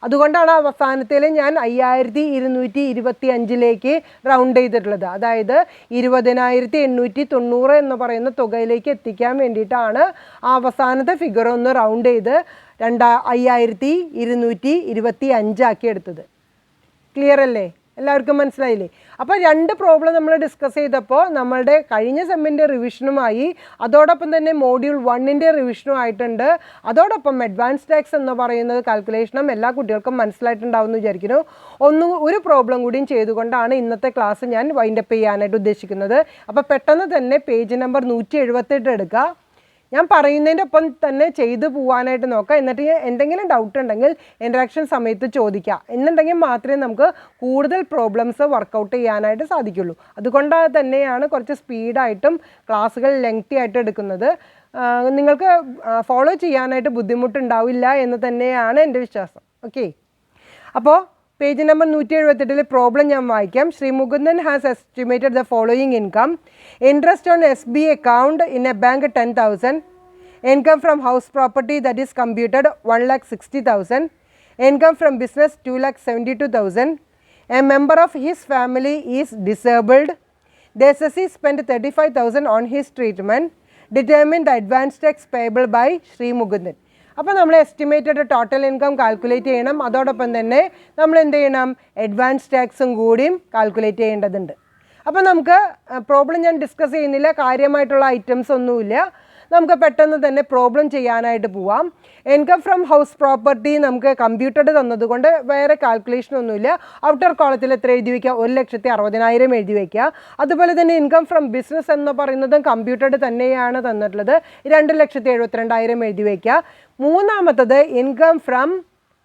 അതുകൊണ്ടാണ് അവസാനത്തിൽ ഞാൻ 5,225 റൗണ്ട് ചെയ്തിട്ടുള്ളത്. അതായത് 20,890 എന്ന് പറയുന്ന തുകയിലേക്ക് എത്തിക്കാൻ വേണ്ടിയിട്ടാണ് ആ അവസാനത്തെ ഫിഗർ ഒന്ന് റൗണ്ട് ചെയ്ത് 5,225 ആക്കി എടുത്തത്. ക്ലിയർ അല്ലേ? എല്ലാവർക്കും മനസ്സിലായില്ലേ? അപ്പോൾ 2 പ്രോബ്ലം നമ്മൾ ഡിസ്കസ് ചെയ്തപ്പോൾ നമ്മളുടെ കഴിഞ്ഞ സെമ്മിൻ്റെ റിവിഷനുമായി അതോടൊപ്പം തന്നെ മോഡ്യൂൾ 1ൻ്റെ റിവിഷനും ആയിട്ടുണ്ട്. അതോടൊപ്പം അഡ്വാൻസ് ടാക്സ് എന്ന് പറയുന്നത് കാൽക്കുലേഷനും എല്ലാ കുട്ടികൾക്കും മനസ്സിലായിട്ടുണ്ടാവും എന്ന് വിചാരിക്കുന്നു. ഒരു പ്രോബ്ലം കൂടിയും ചെയ്തുകൊണ്ടാണ് ഇന്നത്തെ ക്ലാസ് ഞാൻ വൈൻഡപ്പ് ചെയ്യാനായിട്ട് ഉദ്ദേശിക്കുന്നത്. അപ്പോൾ പെട്ടെന്ന് തന്നെ പേജ് നമ്പർ 178 എടുക്കുക. ഞാൻ പറയുന്നതിൻ്റെ ഒപ്പം തന്നെ ചെയ്തു പോകാനായിട്ട് നോക്കാം. എന്നിട്ട് എന്തെങ്കിലും ഡൗട്ട് ഉണ്ടെങ്കിൽ ഇൻട്രാക്ഷൻ സമയത്ത് ചോദിക്കുക. എന്നുണ്ടെങ്കിൽ മാത്രമേ നമുക്ക് കൂടുതൽ പ്രോബ്ലംസ് വർക്കൗട്ട് ചെയ്യാനായിട്ട് സാധിക്കുള്ളൂ. അതുകൊണ്ട് തന്നെയാണ് കുറച്ച് സ്പീഡായിട്ടും ക്ലാസ്സുകൾ ലെങ്തി ആയിട്ട് എടുക്കുന്നത്. നിങ്ങൾക്ക് ഫോളോ ചെയ്യാനായിട്ട് ബുദ്ധിമുട്ടുണ്ടാവില്ല എന്ന് തന്നെയാണ് എൻ്റെ വിശ്വാസം. ഓക്കെ, അപ്പോൾ പേജ് നമ്പർ 178 പ്രോബ്ലം ഞാൻ വായിക്കാം. Shri Mukundan has estimated the following income. Interest on SB account in A bank 10,000. Income from house property that is computed 1,60,000. Income from business 2,72,000. A member of his family is disabled. The assessee spent 35,000 on his treatment. Determine the advance tax payable by Shri Mukundan. അപ്പോൾ നമ്മൾ estimated total income calculate ചെയ്യണം. അതോടൊപ്പം തന്നെ നമ്മൾ എന്ത് ചെയ്യണം? Advance ടാക്സും കൂടിയും കാൽക്കുലേറ്റ് ചെയ്യേണ്ടതുണ്ട്. അപ്പോൾ നമുക്ക് പ്രോബ്ലം ഞാൻ ഡിസ്കസ് ചെയ്യുന്നില്ല. കാര്യമായിട്ടുള്ള ഐറ്റംസ് ഒന്നുമില്ല. നമുക്ക് പെട്ടെന്ന് തന്നെ പ്രോബ്ലം ചെയ്യാനായിട്ട് പോവാം. ഇൻകം ഫ്രം ഹൗസ് പ്രോപ്പർട്ടി നമുക്ക് കമ്പ്യൂട്ടഡ് തന്നതുകൊണ്ട് വേറെ കാൽക്കുലേഷൻ ഒന്നുമില്ല. ഔട്ടർ കോളത്തിൽ എത്ര എഴുതി വയ്ക്കുക? 1,60,60,000 എഴുതി വയ്ക്കുക. അതുപോലെ തന്നെ ഇൻകം ഫ്രം ബിസിനസ് എന്ന് പറയുന്നതും കമ്പ്യൂട്ടഡ് തന്നെയാണ് തന്നിട്ടുള്ളത്. 2,72,000 എഴുതി വയ്ക്കുക. മൂന്നാമത്തത് ഇൻകം ഫ്രം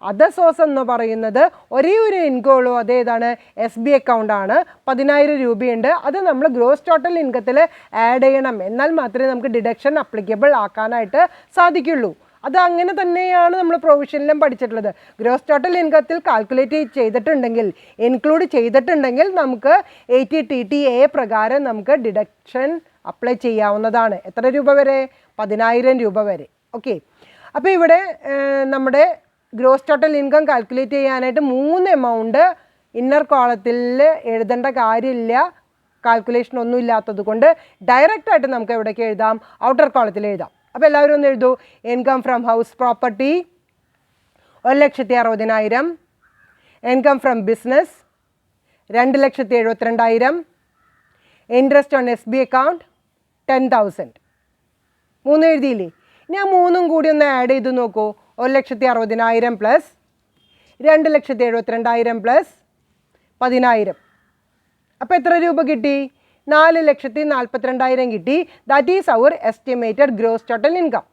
അതർ സോഴ്സ് എന്ന് പറയുന്നത് ഒരേ ഒരു ഇൻകം ഉള്ളൂ. അതേതാണ്? SB അക്കൗണ്ടാണ്. 10,000 രൂപയുണ്ട്. അത് നമ്മൾ ഗ്രോസ് ടോട്ടൽ ഇൻകത്തിൽ ആഡ് ചെയ്യണം. എന്നാൽ മാത്രമേ നമുക്ക് ഡിഡക്ഷൻ അപ്ലിക്കബിൾ ആക്കാനായിട്ട് സാധിക്കുള്ളൂ. അത് അങ്ങനെ തന്നെയാണ് നമ്മൾ പ്രൊവിഷനിലും പഠിച്ചിട്ടുള്ളത്. ഗ്രോസ് ടോട്ടൽ ഇൻകത്തിൽ കാൽക്കുലേറ്റ് ചെയ്തിട്ടുണ്ടെങ്കിൽ, ഇൻക്ലൂഡ് ചെയ്തിട്ടുണ്ടെങ്കിൽ നമുക്ക് 80TTA പ്രകാരം നമുക്ക് ഡിഡക്ഷൻ അപ്ലൈ ചെയ്യാവുന്നതാണ്. എത്ര രൂപ വരെ? 10,000 രൂപ വരെ. ഓക്കെ, അപ്പോൾ ഇവിടെ നമ്മുടെ ഗ്രോസ് ടോട്ടൽ ഇൻകം കാൽക്കുലേറ്റ് ചെയ്യാനായിട്ട് 3 എമൗണ്ട് ഇന്നർ കോളത്തിൽ എഴുതേണ്ട കാര്യമില്ല. കാൽക്കുലേഷൻ ഒന്നും ഇല്ലാത്തത് കൊണ്ട് ഡയറക്റ്റായിട്ട് നമുക്ക് എവിടേക്ക് എഴുതാം? ഔട്ടർ കോളത്തിൽ എഴുതാം. അപ്പോൾ എല്ലാവരും ഒന്ന് എഴുതൂ. Income from house property 1,60,60,000. Income from business 2,72,000. Interest on SB account 10,000. 3 എഴുതിയില്ലേ? ഞാൻ 3 കൂടി ഒന്ന് ആഡ് ചെയ്ത് നോക്കൂ. 1,60,60,000 പ്ലസ് 2,72,000 പ്ലസ് 10,000. അപ്പോൾ എത്ര രൂപ കിട്ടി? 4,42,000 കിട്ടി. That is our estimated gross total income.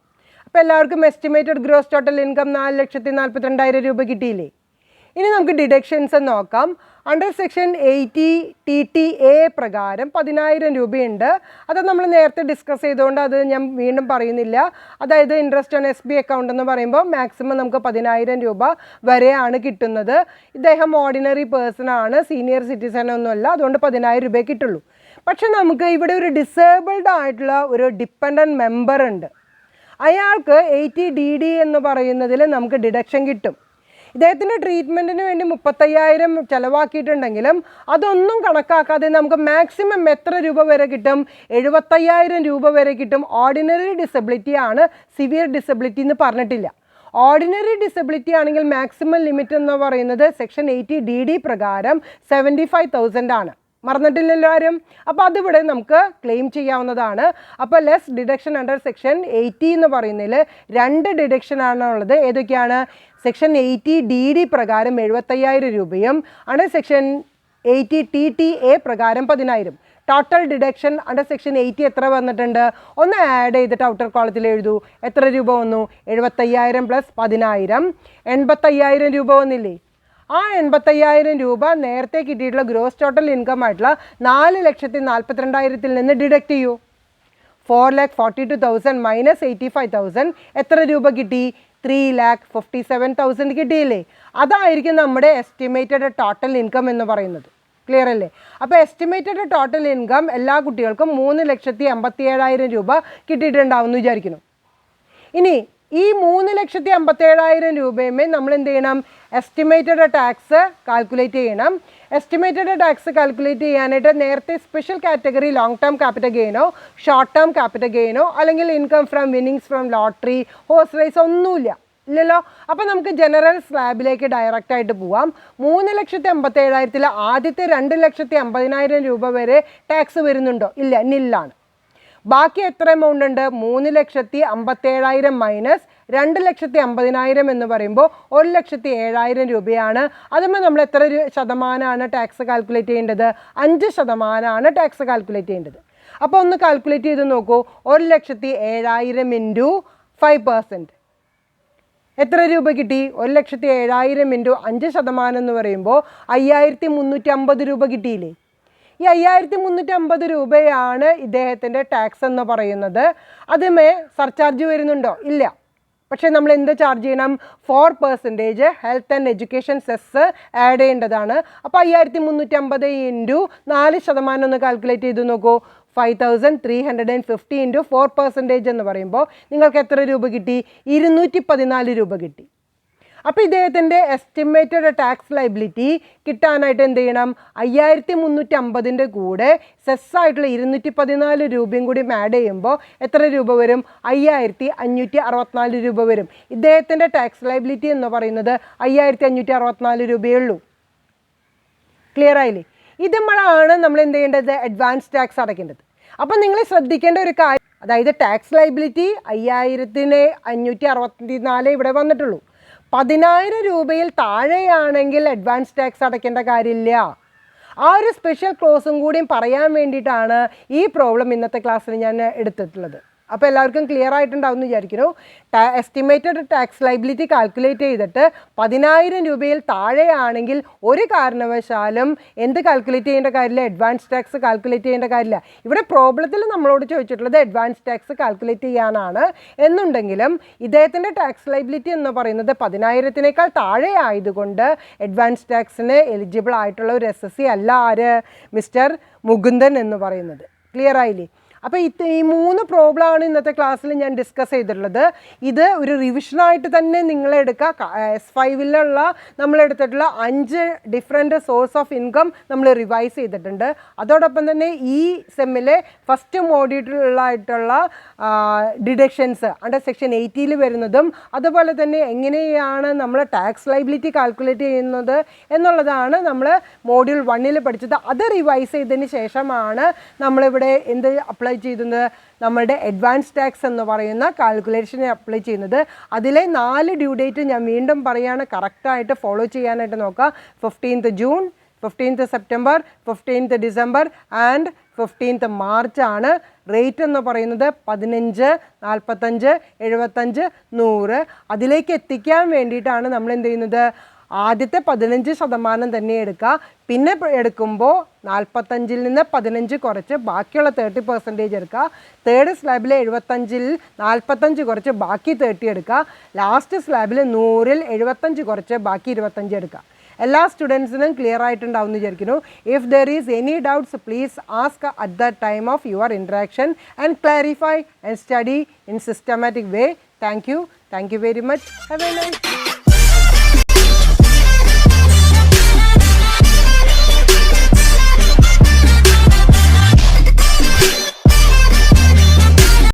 ഇപ്പോൾ എല്ലാവർക്കും എസ്റ്റിമേറ്റഡ് ഗ്രോസ് ടോട്ടൽ ഇൻകം 4,42,000 രൂപ കിട്ടിയില്ലേ? ഇനി നമുക്ക് ഡിഡക്ഷൻസ് നോക്കാം. അണ്ടർ സെക്ഷൻ 80 TTA പ്രകാരം 10,000 രൂപയുണ്ട്. അത് നമ്മൾ നേരത്തെ ഡിസ്കസ് ചെയ്തുകൊണ്ട് അത് ഞാൻ വീണ്ടും പറയുന്നില്ല. അതായത് ഇൻട്രസ്റ്റ് ഓൺ SB അക്കൗണ്ട് എന്ന് പറയുമ്പോൾ മാക്സിമം നമുക്ക് 10,000 രൂപ വരെയാണ് കിട്ടുന്നത്. ഇദ്ദേഹം ഓർഡിനറി പേഴ്സൺ ആണ്, സീനിയർ സിറ്റിസൺ ഒന്നുമല്ല, അതുകൊണ്ട് 10,000 രൂപയെ കിട്ടുള്ളൂ. പക്ഷെ നമുക്ക് ഇവിടെ ഒരു ഡിസേബിൾഡ് ആയിട്ടുള്ള ഒരു ഡിപ്പെൻഡൻറ്റ് മെമ്പർ ഉണ്ട്. അയാൾക്ക് 80 DD എന്ന് പറയുന്നതിൽ നമുക്ക് ഡിഡക്ഷൻ കിട്ടും. ഇദ്ദേഹത്തിൻ്റെ ട്രീറ്റ്മെൻറ്റിന് വേണ്ടി 35,000 ചിലവാക്കിയിട്ടുണ്ടെങ്കിലും അതൊന്നും കണക്കാക്കാതെ നമുക്ക് മാക്സിമം എത്ര രൂപ വരെ കിട്ടും? 75,000 രൂപ വരെ കിട്ടും. ഓർഡിനറി ഡിസബിലിറ്റി ആണ്, സിവിയർ ഡിസബിലിറ്റി എന്ന് പറഞ്ഞിട്ടില്ല. ഓർഡിനറി ഡിസബിലിറ്റി ആണെങ്കിൽ മാക്സിമം ലിമിറ്റ് എന്ന് പറയുന്നത് സെക്ഷൻ 80 DD പ്രകാരം 75,000 ആണ്. മറന്നിട്ടില്ലല്ലോ ആരും? അപ്പോൾ അതിവിടെ നമുക്ക് ക്ലെയിം ചെയ്യാവുന്നതാണ്. അപ്പോൾ ലെസ് ഡിഡക്ഷൻ അണ്ടർ സെക്ഷൻ 80 എന്ന് പറയുന്നതിൽ 2 ഡിഡക്ഷനാണ് ഉള്ളത്. ഏതൊക്കെയാണ്? സെക്ഷൻ 80 DD പ്രകാരം 75,000 രൂപയും അണ്ടർ സെക്ഷൻ 80 TTA പ്രകാരം 10,000. ടോട്ടൽ ഡിഡക്ഷൻ അണ്ടർ സെക്ഷൻ 80 എത്ര വന്നിട്ടുണ്ട്? ഒന്ന് ആഡ് ചെയ്തിട്ട് ഔട്ടർ കോളത്തിൽ എഴുതൂ. എത്ര രൂപ വന്നു? 75,000 പ്ലസ് 10,000 85,000 രൂപ വന്നില്ലേ? ആ 85,000 രൂപ നേരത്തെ കിട്ടിയിട്ടുള്ള ഗ്രോസ് ടോട്ടൽ ഇൻകം ആയിട്ടുള്ള 4,42,000 നിന്ന് ഡിഡക്റ്റ് ചെയ്യൂ. 4,42,000 മൈനസ് 85,000 എത്ര രൂപ കിട്ടി? 3,57,000 കിട്ടിയില്ലേ? അതായിരിക്കും നമ്മുടെ എസ്റ്റിമേറ്റഡ് ടോട്ടൽ ഇൻകം എന്ന് പറയുന്നത്. ക്ലിയർ അല്ലേ? അപ്പോൾ എസ്റ്റിമേറ്റഡ് ടോട്ടൽ ഇൻകം എല്ലാ കുട്ടികൾക്കും 3,57,000 രൂപ കിട്ടിയിട്ടുണ്ടാവും എന്ന് വിചാരിക്കുന്നു. ഇനി ഈ 3,57,000 രൂപയുമേ നമ്മൾ എന്ത് ചെയ്യണം? എസ്റ്റിമേറ്റഡ് ടാക്സ് കാൽക്കുലേറ്റ് ചെയ്യണം. എസ്റ്റിമേറ്റഡ് ടാക്സ് കാൽക്കുലേറ്റ് ചെയ്യാനായിട്ട് നേരത്തെ special category long term capital ഗെയിനോ ഷോർട്ട് ടേം ക്യാപിറ്റൽ ഗെയിനോ അല്ലെങ്കിൽ income from winnings from lottery, horse race ഒന്നുമില്ല, ഇല്ലല്ലോ. അപ്പോൾ നമുക്ക് ജനറൽ സ്ലാബിലേക്ക് ഡയറക്റ്റ് ആയിട്ട് പോവാം. 3,57,000 ആദ്യത്തെ 2,50,000 രൂപ വരെ ടാക്സ് വരുന്നുണ്ടോ? ഇല്ല, നില്ലാണ്. ബാക്കി എത്ര എമൗണ്ട് ഉണ്ട്? 3,57,000 മൈനസ് 2,50,000 എന്ന് പറയുമ്പോൾ 1,07,000 രൂപയാണ്. അതുമ്പോൾ നമ്മൾ എത്ര ശതമാനമാണ് ടാക്സ് കാൽക്കുലേറ്റ് ചെയ്യേണ്ടത്? 5% ടാക്സ് കാൽക്കുലേറ്റ് ചെയ്യേണ്ടത്. അപ്പോൾ ഒന്ന് കാൽക്കുലേറ്റ് ചെയ്ത് നോക്കൂ. 1,07,000 ഇൻറ്റു 5% എത്ര രൂപ കിട്ടി? 1,07,000 ഇൻറ്റു 5% എന്ന് പറയുമ്പോൾ 5,350 രൂപ കിട്ടിയില്ലേ? ഈ 5,350 രൂപയാണ് ഇദ്ദേഹത്തിൻ്റെ ടാക്സ് എന്ന് പറയുന്നത്. അതുമേ സർചാർജ് വരുന്നുണ്ടോ? ഇല്ല. പക്ഷേ നമ്മൾ എന്ത് ചാർജ് ചെയ്യണം? 4% health and education cess add ചെയ്യേണ്ടതാണ്. അപ്പോൾ 5,350 ഇൻറ്റു 4% ഒന്ന് കാൽക്കുലേറ്റ് ചെയ്ത് നോക്കൂ. 5,350 ഇൻറ്റു 4% എന്ന് പറയുമ്പോൾ നിങ്ങൾക്ക് എത്ര രൂപ കിട്ടി? 214 രൂപ കിട്ടി. അപ്പോൾ ഇദ്ദേഹത്തിൻ്റെ എസ്റ്റിമേറ്റഡ് ടാക്സ് ലൈബിലിറ്റി കിട്ടാനായിട്ട് എന്ത് ചെയ്യണം? 5,350 കൂടെ സെസ്സായിട്ടുള്ള 214 രൂപയും കൂടി ആഡ് ചെയ്യുമ്പോൾ എത്ര രൂപ വരും? 5,564 രൂപ വരും. ഇദ്ദേഹത്തിൻ്റെ ടാക്സ് ലൈബിലിറ്റി എന്ന് പറയുന്നത് 5,564 രൂപയേ ഉള്ളൂ. ക്ലിയർ ആയില്ലേ? ഇതുമ്പോഴാണ് നമ്മൾ എന്ത് ചെയ്യേണ്ടത്? അഡ്വാൻസ് ടാക്സ് അടയ്ക്കേണ്ടത്. അപ്പം നിങ്ങൾ ശ്രദ്ധിക്കേണ്ട ഒരു കാര്യം, അതായത് ടാക്സ് ലൈബിലിറ്റി 5,564 ഇവിടെ വന്നിട്ടുള്ളൂ. 10,000 രൂപയിൽ താഴെയാണെങ്കിൽ അഡ്വാൻസ് ടാക്സ് അടയ്ക്കേണ്ട കാര്യമില്ല. ആ ഒരു സ്പെഷ്യൽ ക്ലോസും കൂടിയും പറയാൻ വേണ്ടിയിട്ടാണ് ഈ പ്രോബ്ലം ഇന്നത്തെ ക്ലാസ്സിൽ ഞാൻ എടുത്തിട്ടുള്ളത്. അപ്പോൾ എല്ലാവർക്കും ക്ലിയർ ആയിട്ടുണ്ടാവും എന്ന് വിചാരിക്കുന്നു. എസ്റ്റിമേറ്റഡ് ടാക്സ് ലൈബിലിറ്റി കാൽക്കുലേറ്റ് ചെയ്തിട്ട് 10,000 രൂപയിൽ താഴെയാണെങ്കിൽ ഒരു കാരണവശാലും എന്ത് കാൽക്കുലേറ്റ് ചെയ്യേണ്ട കാര്യമില്ല? അഡ്വാൻസ് ടാക്സ് കാൽക്കുലേറ്റ് ചെയ്യേണ്ട കാര്യമില്ല. ഇവിടെ പ്രോബ്ലത്തിൽ നമ്മളോട് ചോദിച്ചിട്ടുള്ളത് അഡ്വാൻസ് ടാക്സ് കാൽക്കുലേറ്റ് ചെയ്യാനാണ്. എന്നുണ്ടെങ്കിലും ഇദ്ദേഹത്തിൻ്റെ ടാക്സ് ലൈബിലിറ്റി എന്ന് പറയുന്നത് 10,000-നേക്കാൾ താഴെ ആയതുകൊണ്ട് അഡ്വാൻസ് ടാക്സിന് എലിജിബിൾ ആയിട്ടുള്ള ഒരു SSC അല്ല ആര്? മിസ്റ്റർ മുകുന്ദൻ എന്ന് പറയുന്നത്. ക്ലിയർ ആയില്ലേ? അപ്പോൾ ഈ 3 പ്രോബ്ലമാണ് ഇന്നത്തെ ക്ലാസ്സിൽ ഞാൻ ഡിസ്കസ് ചെയ്തിട്ടുള്ളത്. ഇത് ഒരു റിവിഷനായിട്ട് തന്നെ നിങ്ങളെടുക്കുക. S5-ലുള്ള നമ്മളെടുത്തിട്ടുള്ള 5 ഡിഫറെൻറ്റ് സോഴ്സ് ഓഫ് ഇൻകം നമ്മൾ റിവൈസ് ചെയ്തിട്ടുണ്ട്. അതോടൊപ്പം തന്നെ ഈ സെമ്മിലെ ഫസ്റ്റ് മോഡ്യൂളിലായിട്ടുള്ള ഡിഡക്ഷൻസ് അണ്ടർ സെക്ഷൻ 80 വരുന്നതും അതുപോലെ തന്നെ എങ്ങനെയാണ് നമ്മൾ ടാക്സ് ലൈബിലിറ്റി കാൽക്കുലേറ്റ് ചെയ്യുന്നത് എന്നുള്ളതാണ് നമ്മൾ മോഡ്യൂൾ 1-ൽ പഠിച്ചത്. അത് റിവൈസ് ചെയ്തതിന് ശേഷമാണ് നമ്മളിവിടെ എന്ത് അപ്ലൈ ചെയ്യുന്നത്? നമ്മളുടെ അഡ്വാൻസ് ടാക്സ് എന്ന് പറയുന്ന കാൽക്കുലേഷനെ അപ്ലൈ ചെയ്യുന്നത്. അതിലെ 4 ഡ്യൂ ഡേറ്റ് ഞാൻ വീണ്ടും പറയുകയാണ്, കറക്റ്റായിട്ട് ഫോളോ ചെയ്യാനായിട്ട് നോക്കുക. 15th June, 15th September, 15th December and 15th March ആണ്. റേറ്റ് എന്ന് പറയുന്നത് 15, 45, 75, 100. അതിലേക്ക് എത്തിക്കാൻ വേണ്ടിയിട്ടാണ് നമ്മൾ എന്ത് ചെയ്യുന്നത്, ആദ്യത്തെ 15% തന്നെ എടുക്കുക. പിന്നെ എടുക്കുമ്പോൾ 45-ൽ നിന്ന് 15 കുറച്ച് ബാക്കിയുള്ള 30% എടുക്കുക. തേർഡ് സ്ലാബിൽ 75-ൽ 45 കുറച്ച് ബാക്കി 30 എടുക്കുക. ലാസ്റ്റ് സ്ലാബിൽ 100-ൽ 75 കുറച്ച് ബാക്കി 25 എടുക്കുക. എല്ലാ സ്റ്റുഡൻസിനും ക്ലിയർ ആയിട്ടുണ്ടാവും എന്ന് വിചാരിക്കുന്നു. If there is any doubts please ask at the time of your interaction and clarify and study in systematic way. Thank you very much. Have A nice day.